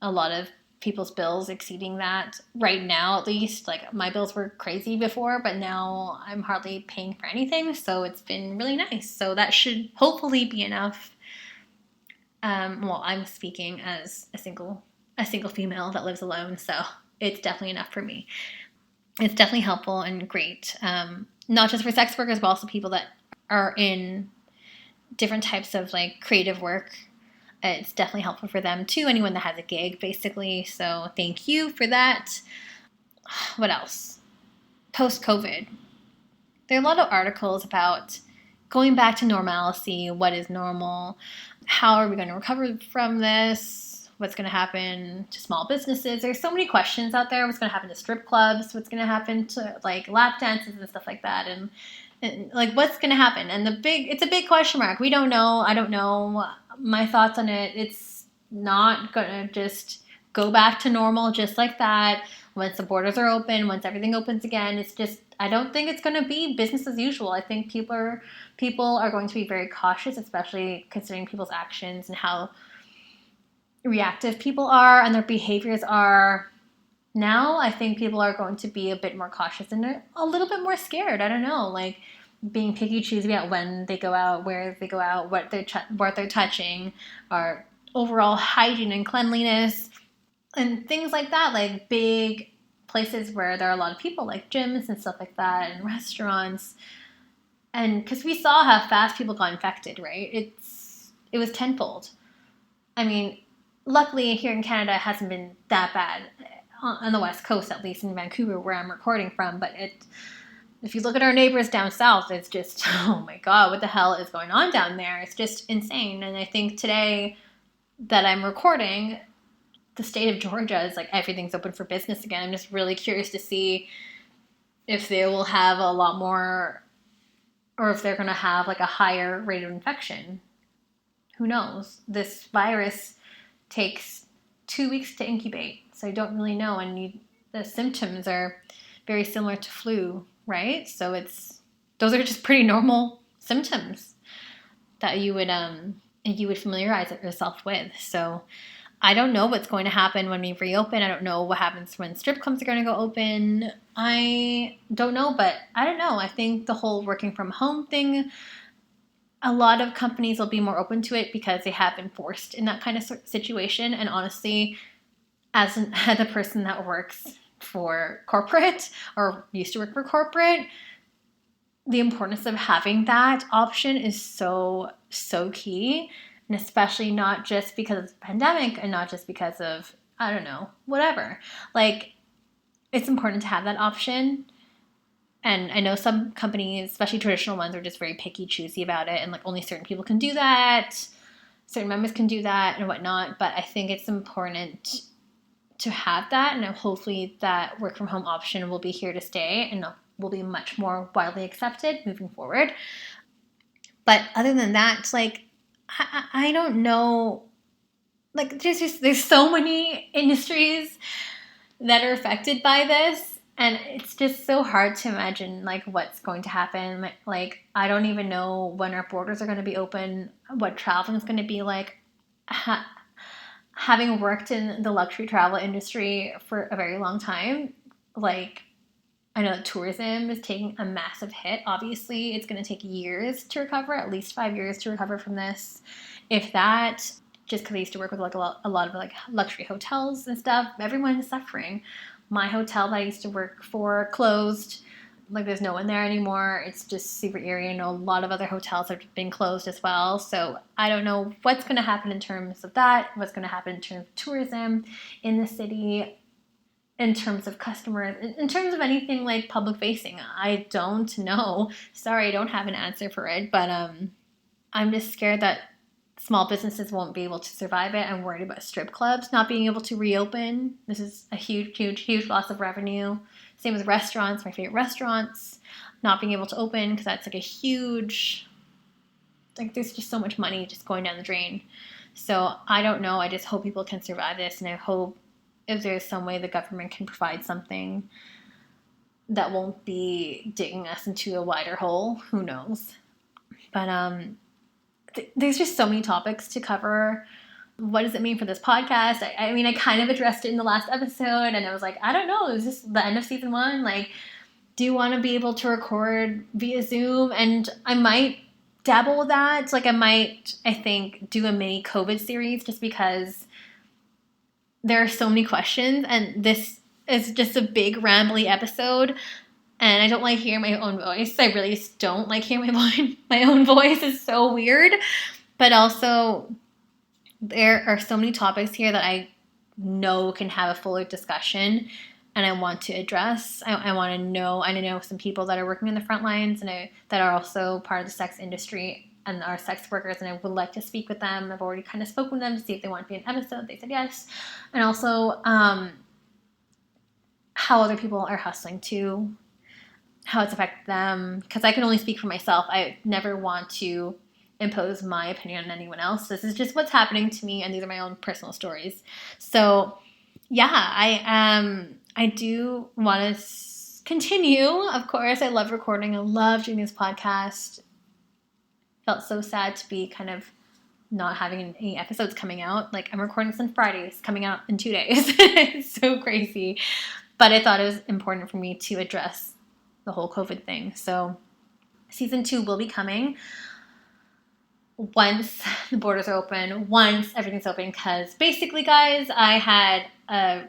a lot of people's bills exceeding that right now, at least. Like, my bills were crazy before, but now I'm hardly paying for anything, so it's been really nice. So that should hopefully be enough. Well, I'm speaking as a single female that lives alone, so it's definitely enough for me. It's definitely helpful and great, not just for sex workers, but also people that are in different types of like creative work. It's definitely helpful for them too. Anyone that has a gig, basically. So thank you for that. What else? Post-COVID, there are a lot of articles about going back to normalcy. What is normal? How are we going to recover from this? What's going to happen to small businesses? There's so many questions out there. What's going to happen to strip clubs? What's going to happen to like lap dances and stuff like that? And like, what's going to happen? And it's a big question mark. We don't know. I don't know. My thoughts on it, it's not going to just go back to normal just like that. Once the borders are open, once everything opens again, it's just, I don't think it's going to be business as usual. I think people are going to be very cautious, especially considering people's actions and how reactive people are and their behaviors are. Now, I think people are going to be a bit more cautious and a little bit more scared. I don't know, like being picky, choosy about when they go out, where they go out, what they're touching, or overall hygiene and cleanliness, and things like that. Like big places where there are a lot of people, like gyms and stuff like that, and restaurants. And because we saw how fast people got infected, right? It was tenfold. I mean, luckily here in Canada, it hasn't been that bad on the West Coast, at least in Vancouver, where I'm recording from. But if you look at our neighbors down south, it's just, oh my God, what the hell is going on down there? It's just insane. And I think today that I'm recording, the state of Georgia is like everything's open for business again. I'm just really curious to see if they will have a lot more, or if they're going to have like a higher rate of infection. Who knows? This virus takes 2 weeks to incubate, so I don't really know. And the symptoms are very similar to flu, right? So those are just pretty normal symptoms that you would familiarize yourself with. So I don't know what's going to happen when we reopen. I don't know what happens when strip clubs are going to go open. I don't know, but I don't know. I think the whole working from home thing, a lot of companies will be more open to it because they have been forced in that kind of situation. And honestly, as the person that works for corporate or used to work for corporate, the importance of having that option is so, so key. And especially not just because of the pandemic and not just because of, I don't know, whatever. Like, it's important to have that option. And I know some companies, especially traditional ones, are just very picky, choosy about it. And like only certain people can do that. Certain members can do that and whatnot. But I think it's important to have that. And hopefully that work from home option will be here to stay and will be much more widely accepted moving forward. But other than that, like, I don't know. Like, there's so many industries that are affected by this, and it's just so hard to imagine like what's going to happen. Like, I don't even know when our borders are going to be open, what traveling is going to be like. Having worked in the luxury travel industry for a very long time, like, I know that tourism is taking a massive hit. Obviously, it's going to take years to recover, at least 5 years to recover from this. If that, just because I used to work with like a lot of like luxury hotels and stuff, everyone is suffering. My hotel that I used to work for closed. Like, there's no one there anymore. It's just super eerie. I know a lot of other hotels have been closed as well. So I don't know what's going to happen in terms of that, what's going to happen in terms of tourism in the city, in terms of customers, in terms of anything like public facing. I don't know. Sorry, I don't have an answer for it. But I'm just scared that small businesses won't be able to survive it. I'm worried about strip clubs not being able to reopen. This is a huge, huge, huge loss of revenue. Same with restaurants, my favorite restaurants, not being able to open because that's like a huge, like, there's just so much money just going down the drain. So I don't know. I just hope people can survive this, and I hope if there's some way the government can provide something that won't be digging us into a wider hole. Who knows? But there's just so many topics to cover. What does it mean for this podcast? I mean, I kind of addressed it in the last episode, and I was like, I don't know. Is this the end of season 1? Like, do you want to be able to record via Zoom? And I might dabble with that. Like, I think, do a mini COVID series just because there are so many questions, and this is just a big rambly episode. And I don't like hearing my own voice. I really just don't like hearing my own voice. It's so weird. But also, there are so many topics here that I know can have a fuller discussion, and I want to address. I want to know. I know some people that are working in the front lines and that are also part of the sex industry and are sex workers, and I would like to speak with them. I've already kind of spoken with them to see if they want to be an episode. They said yes. And also how other people are hustling too, how it's affected them, because I can only speak for myself. I never want to impose my opinion on anyone else. This is just what's happening to me, and these are my own personal stories. So yeah, I do want to continue. Of course, I love recording. I love doing this podcast. Felt so sad to be kind of not having any episodes coming out. Like, I'm recording this on Fridays, coming out in 2 days. It's so crazy. But I thought it was important for me to address the whole COVID thing. So season 2 will be coming once the borders are open, once everything's open, because basically, guys, I had a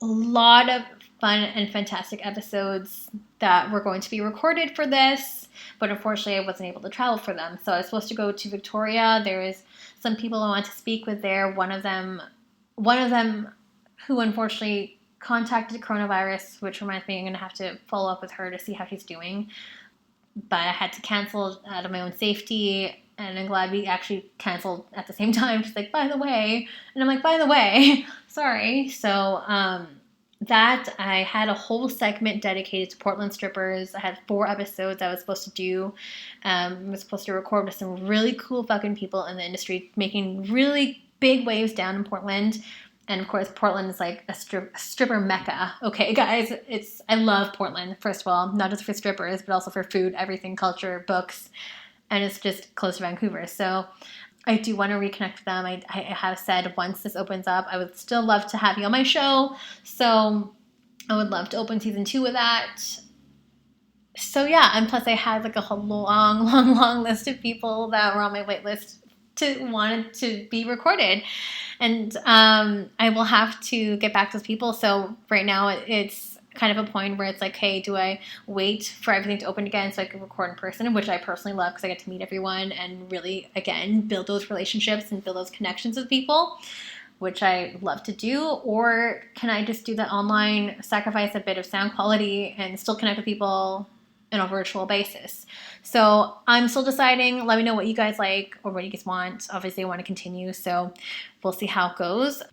lot of fun and fantastic episodes that were going to be recorded for this, but unfortunately I wasn't able to travel for them. So I was supposed to go to Victoria. There was some people I wanted to speak with there. One of them who unfortunately contacted coronavirus, which reminds me I'm going to have to follow up with her to see how she's doing. But I had to cancel out of my own safety, and I'm glad we actually canceled at the same time. She's like, by the way. And I'm like, by the way, sorry. So that I had a whole segment dedicated to Portland strippers. I had 4 episodes I was supposed to do. I was supposed to record with some really cool fucking people in the industry making really big waves down in Portland. And of course, Portland is like a stripper mecca. Okay, guys, I love Portland, first of all, not just for strippers, but also for food, everything, culture, books, and it's just close to Vancouver. So I do want to reconnect with them. I have said once this opens up, I would still love to have you on my show. So I would love to open season 2 with that. So yeah, and plus I had like a whole long list of people that were on my wait list wanted to be recorded. And I will have to get back to those people. So right now it's kind of a point where it's like, hey, do I wait for everything to open again so I can record in person, which I personally love because I get to meet everyone and really, again, build those relationships and build those connections with people, which I love to do? Or can I just do that online, sacrifice a bit of sound quality and still connect with people on a virtual basis? So I'm still deciding. Let me know what you guys like or what you guys want. Obviously, I want to continue, so we'll see how it goes.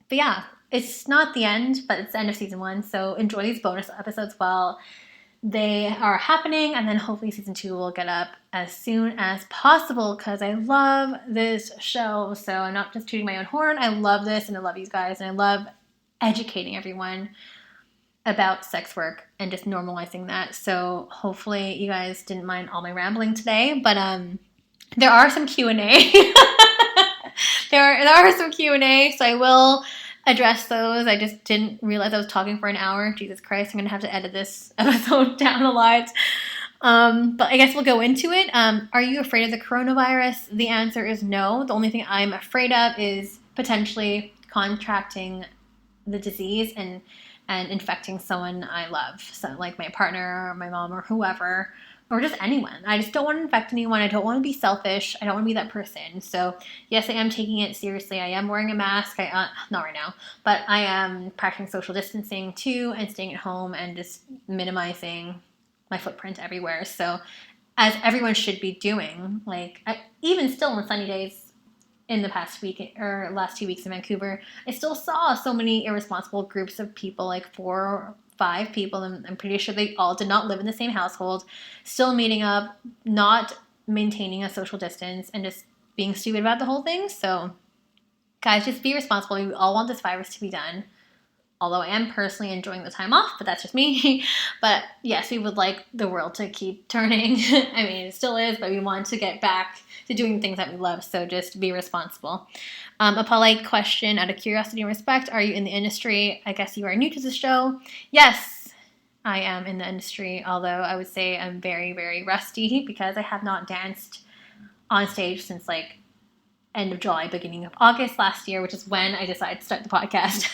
But yeah, it's not the end, but it's the end of season 1. So enjoy these bonus episodes while they are happening, and then hopefully season 2 will get up as soon as possible because I love this show. So I'm not just tooting my own horn. I love this, and I love you guys, and I love educating everyone about sex work and just normalizing that. So hopefully you guys didn't mind all my rambling today, but there are some Q&A. there are some Q&A, so I will address those. I just didn't realize I was talking for an hour. Jesus Christ, I'm gonna have to edit this episode down a lot. But I guess we'll go into it. Are you afraid of the coronavirus? The answer is no. The only thing I'm afraid of is potentially contracting the disease and infecting someone I love. So like my partner or my mom or whoever, or just anyone. I just don't want to infect anyone. I don't want to be selfish. I don't want to be that person. So yes, I am taking it seriously. I am wearing a mask. Not right now, but I am practicing social distancing too and staying at home and just minimizing my footprint everywhere. So as everyone should be doing, like even still on sunny days, in the past week or last 2 weeks in Vancouver, I still saw so many irresponsible groups of people, like 4 or 5 people, and I'm pretty sure they all did not live in the same household, still meeting up, not maintaining a social distance, and just being stupid about the whole thing. So guys, just be responsible. We all want this virus to be done. Although I am personally enjoying the time off, but that's just me. But yes, we would like the world to keep turning. I mean, it still is, but we want to get back to doing things that we love. So just be responsible. A polite question out of curiosity and respect. Are you in the industry? I guess you are new to the show. Yes, I am in the industry. Although I would say I'm very, very rusty because I have not danced on stage since like end of July, beginning of August last year, which is when I decided to start the podcast.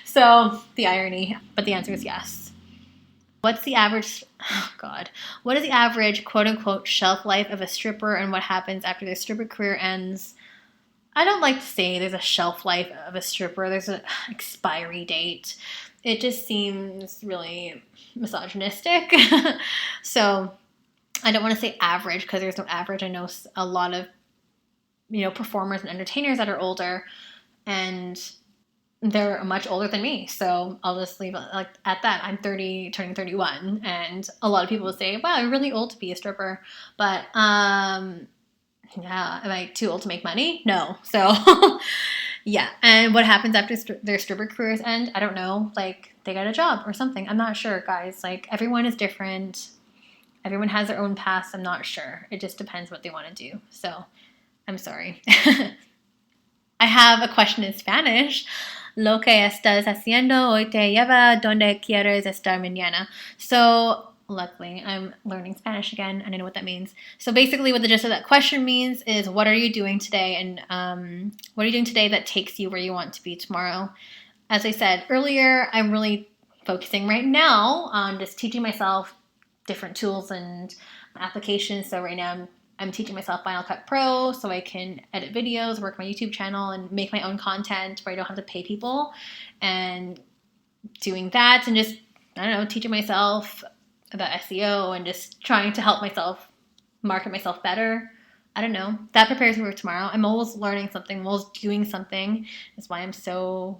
So the irony, but the answer is yes. What is the average quote unquote shelf life of a stripper, and what happens after their stripper career ends? I don't like to say there's a shelf life of a stripper. There's an expiry date. It just seems really misogynistic. So I don't want to say average because there's no average. I know a lot of performers and entertainers that are older, and they're much older than me. So I'll just leave it like at that. I'm 30, turning 31, and a lot of people will say, wow, you're really old to be a stripper. But yeah, am I too old to make money? No. So yeah. And what happens after their stripper careers end? I don't know. Like they got a job or something. I'm not sure, guys. Like everyone is different. Everyone has their own past. I'm not sure. It just depends what they want to do. So I'm sorry. I have a question in Spanish. Lo que estás haciendo hoy te lleva donde quieres estar mañana. So luckily, I'm learning Spanish again, and I know what that means. So basically what the gist of that question means is, what are you doing today, and what are you doing today that takes you where you want to be tomorrow? As I said earlier, I'm really focusing right now on just teaching myself different tools and applications. So right now I'm teaching myself Final Cut Pro so I can edit videos, work my YouTube channel, and make my own content where I don't have to pay people. And doing that and just, I don't know, teaching myself about SEO and just trying to help myself market myself better. I don't know. That prepares me for tomorrow. I'm always learning something. I'm always doing something. That's why I'm so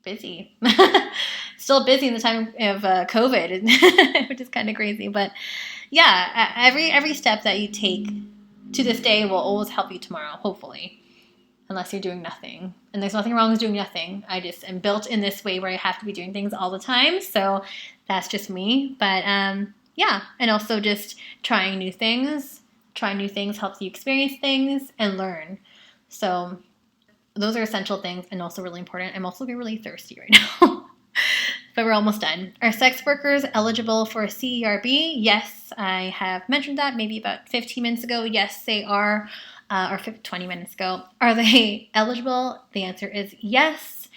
busy. Still busy in the time of COVID, which is kind of crazy. But yeah, every step that you take to this day will always help you tomorrow, hopefully, unless you're doing nothing. And there's nothing wrong with doing nothing. I just am built in this way where I have to be doing things all the time. So that's just me. But yeah, and also just trying new things. Trying new things helps you experience things and learn. So those are essential things and also really important. I'm also getting really thirsty right now. But we're almost done. Are sex workers eligible for CERB? Yes, I have mentioned that maybe about 15 minutes ago. Yes, they are, or 20 minutes ago. Are they eligible? The answer is yes.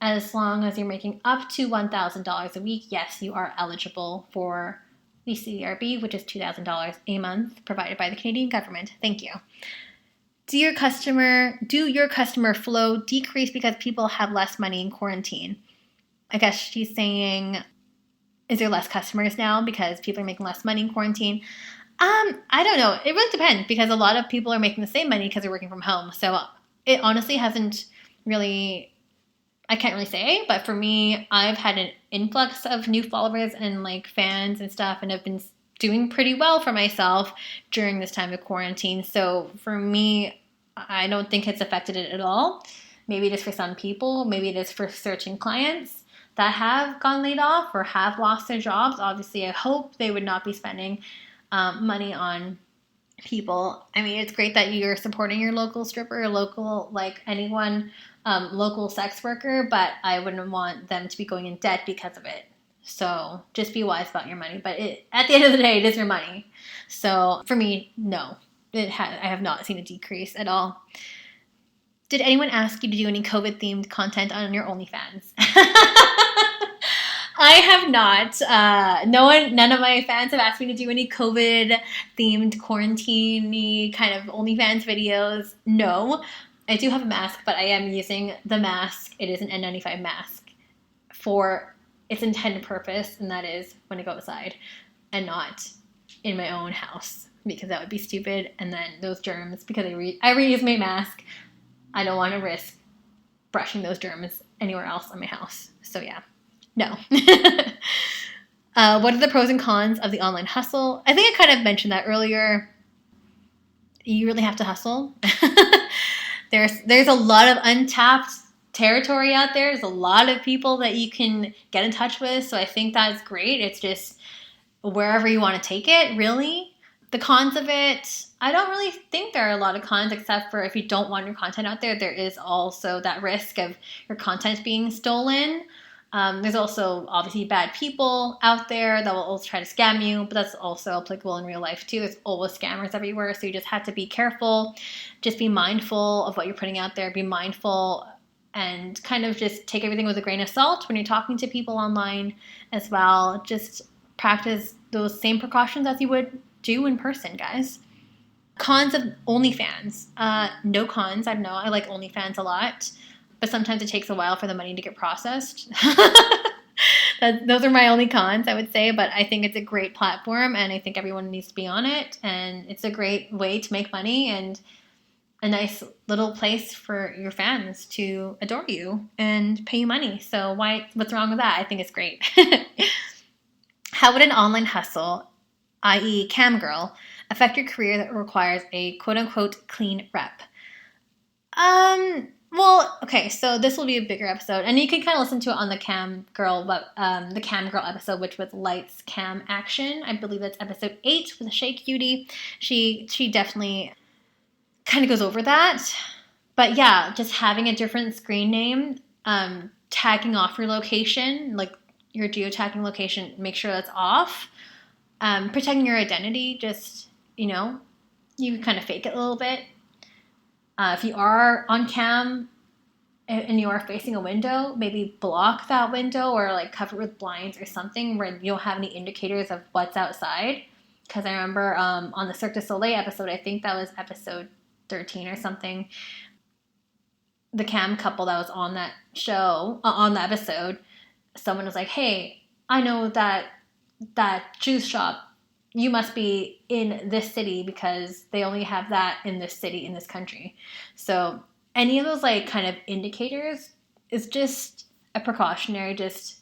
As long as you're making up to $1,000 a week, yes, you are eligible for the CERB, which is $2,000 a month provided by the Canadian government. Thank you. Do your customer flow decrease because people have less money in quarantine? I guess she's saying, is there less customers now because people are making less money in quarantine? I don't know. It really depends because a lot of people are making the same money because they're working from home. So it honestly hasn't really, I can't really say, but for me, I've had an influx of new followers and like fans and stuff, and I've been doing pretty well for myself during this time of quarantine. So for me, I don't think it's affected it at all. Maybe it is for some people. Maybe it is for certain clients that have gone laid off or have lost their jobs. Obviously, I hope they would not be spending money on people. I mean, it's great that you're supporting your local stripper, your local, like anyone, local sex worker, but I wouldn't want them to be going in debt because of it. So just be wise about your money. But at the end of the day, it is your money. So for me, no, I have not seen a decrease at all. Did anyone ask you to do any COVID-themed content on your OnlyFans? I have not. None of my fans have asked me to do any COVID-themed quarantine kind of OnlyFans videos. No. I do have a mask, but I am using the mask. It is an N95 mask for its intended purpose, and that is when I go outside and not in my own house, because that would be stupid. And then those germs, because I reuse my mask, I don't want to risk brushing those germs anywhere else in my house. So yeah, no. What are the pros and cons of the online hustle? I think I kind of mentioned that earlier. you really have to hustle. There's a lot of untapped territory out there. There's a lot of people that you can get in touch with. So I think that's great. It's just wherever you want to take it, really. The cons of it, I don't really think there are a lot of cons, except for if you don't want your content out there, there is also that risk of your content being stolen. There's also obviously bad people out there that will also try to scam you, but that's also applicable in real life too. There's always scammers everywhere, so you just have to be careful. Just be mindful of what you're putting out there. Be mindful and kind of just take everything with a grain of salt when you're talking to people online as well. Just practice those same precautions as you would do in person, guys. Cons of OnlyFans. No cons. I know I like OnlyFans a lot, but sometimes it takes a while for the money to get processed. Those are my only cons, I would say, but I think it's a great platform, and I think everyone needs to be on it, and it's a great way to make money and a nice little place for your fans to adore you and pay you money. So what's wrong with that? I think it's great. How would an online hustle, i.e. cam girl, affect your career that requires a quote-unquote clean rep? Well, okay, so this will be a bigger episode, and you can kind of listen to it on the cam girl episode, which was Lights, Cam, Action. I believe that's episode 8 with Shay Cutie. She definitely kind of goes over that. But yeah, just having a different screen name, tagging off your location, like your geotagging location, make sure that's off. Protecting your identity, just, you can kind of fake it a little bit. If you are on cam and you are facing a window, maybe block that window or like cover it with blinds or something where you don't have any indicators of what's outside. Because I remember on the Cirque du Soleil episode, I think that was episode 13 or something, the cam couple that was on that show, on the episode, someone was like, hey, I know that juice shop, you must be in this city because they only have that in this city, in this country. So any of those like kind of indicators is just a precautionary, just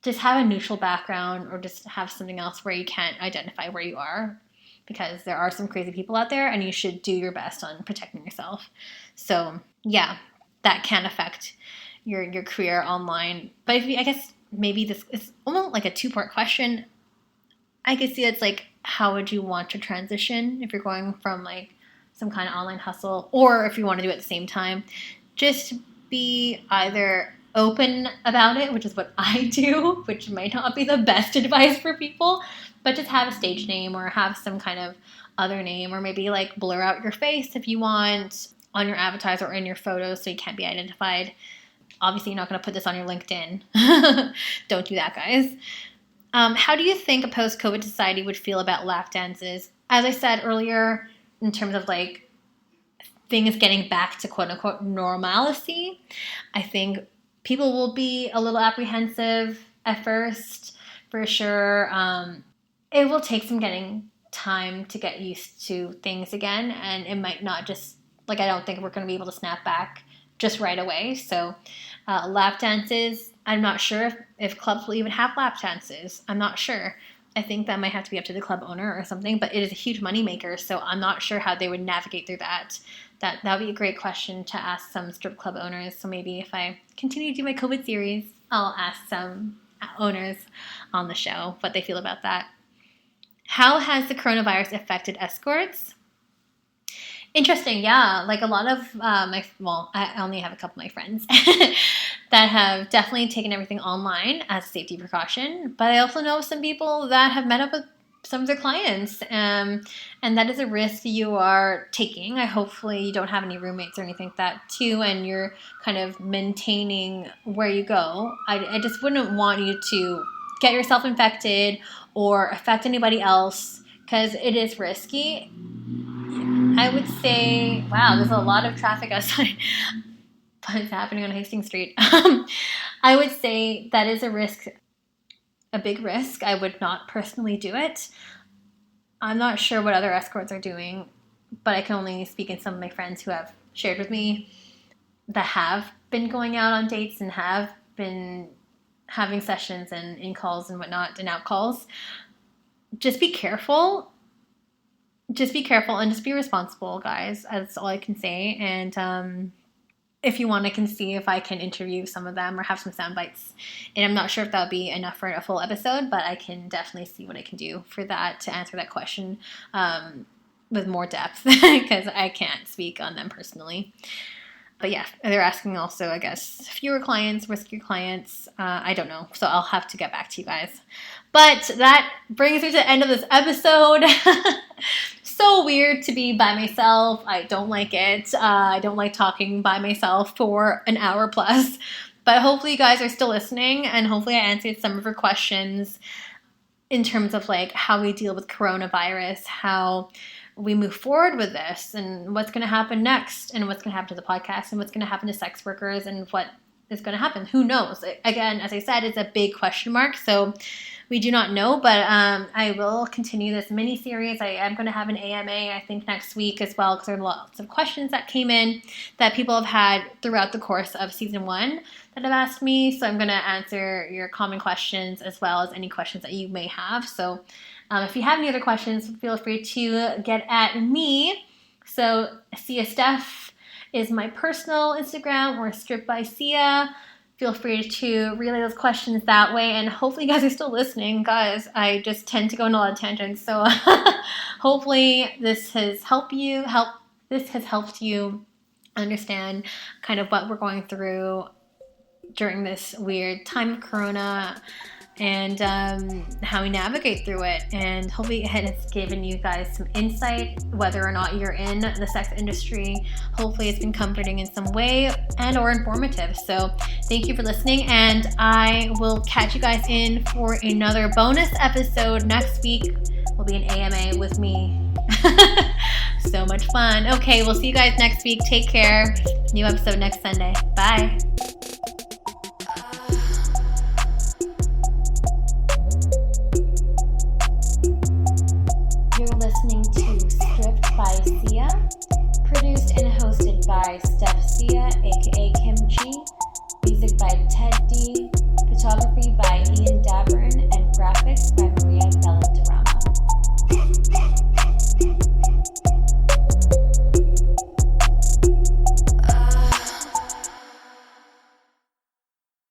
have a neutral background or just have something else where you can't identify where you are, because there are some crazy people out there and you should do your best on protecting yourself. So yeah, that can affect your career online. But I guess maybe this is almost like a 2-part question. I could see it's like, how would you want to transition if you're going from like some kind of online hustle, or if you want to do it at the same time? Just be either open about it, which is what I do, which might not be the best advice for people, but just have a stage name or have some kind of other name, or maybe like blur out your face if you want on your avatars or in your photos so you can't be identified. Obviously, you're not going to put this on your LinkedIn. Don't do that, guys. How do you think a post-COVID society would feel about lap dances? As I said earlier, in terms of like things getting back to quote-unquote normalcy, I think people will be a little apprehensive at first, for sure. It will take some getting time to get used to things again, and it might not just, like, I don't think we're going to be able to snap back just right away. So lap dances, I'm not sure if clubs will even have lap dances. I'm not sure. I think that might have to be up to the club owner or something, but it is a huge moneymaker, so I'm not sure how they would navigate through that. That would be a great question to ask some strip club owners. So maybe if I continue to do my COVID series, I'll ask some owners on the show what they feel about that. How has the coronavirus affected escorts? Interesting, yeah. Like a lot of I only have a couple of my friends that have definitely taken everything online as a safety precaution. But I also know some people that have met up with some of their clients, and that is a risk you are taking. Hopefully you don't have any roommates or anything like that too, and you're kind of maintaining where you go. I just wouldn't want you to get yourself infected or affect anybody else, because it is risky. I would say, wow, there's a lot of traffic outside. What's happening on Hastings Street? I would say that is a risk, a big risk. I would not personally do it. I'm not sure what other escorts are doing, but I can only speak in some of my friends who have shared with me that have been going out on dates and have been having sessions and in calls and whatnot and out calls. Just be careful. just be careful and just be responsible, guys. That's all I can say. And if you want, I can see if I can interview some of them or have some sound bites. And I'm not sure if that would be enough for a full episode, but I can definitely see what I can do for that to answer that question with more depth because I can't speak on them personally. But yeah, they're asking also, I guess, fewer clients, riskier clients. I don't know. So I'll have to get back to you guys. But that brings me to the end of this episode. So weird to be by myself. I don't like it. I don't like talking by myself for an hour plus. But hopefully you guys are still listening, and hopefully I answered some of your questions in terms of like how we deal with coronavirus, how we move forward with this, and what's going to happen next, and what's going to happen to the podcast, and what's going to happen to sex workers, and what is going to happen. Who knows? Again, as I said, it's a big question mark, so we do not know, but I will continue this mini-series. I am going to have an AMA, I think, next week as well, because there are lots of questions that came in that people have had throughout the course of season 1 that have asked me, so I'm going to answer your common questions as well as any questions that you may have. So if you have any other questions, feel free to get at me. So Sia Steph is my personal Instagram, or Strip by Sia. Feel free to relay those questions that way, and hopefully you guys are still listening. Guys, I just tend to go on a lot of tangents, so hopefully this has helped you understand kind of what we're going through during this weird time of corona, and how we navigate through it. And hopefully it has given you guys some insight, whether or not you're in the sex industry. Hopefully it's been comforting in some way and or informative. So thank you for listening, and I will catch you guys in for another bonus episode next week. Will be an AMA with me. So much fun. Okay, we'll see you guys next week. Take care. New episode next Sunday. Bye. Listening to Stripped by Sia, produced and hosted by Steph Sia, aka Kimchi, music by Ted D, photography by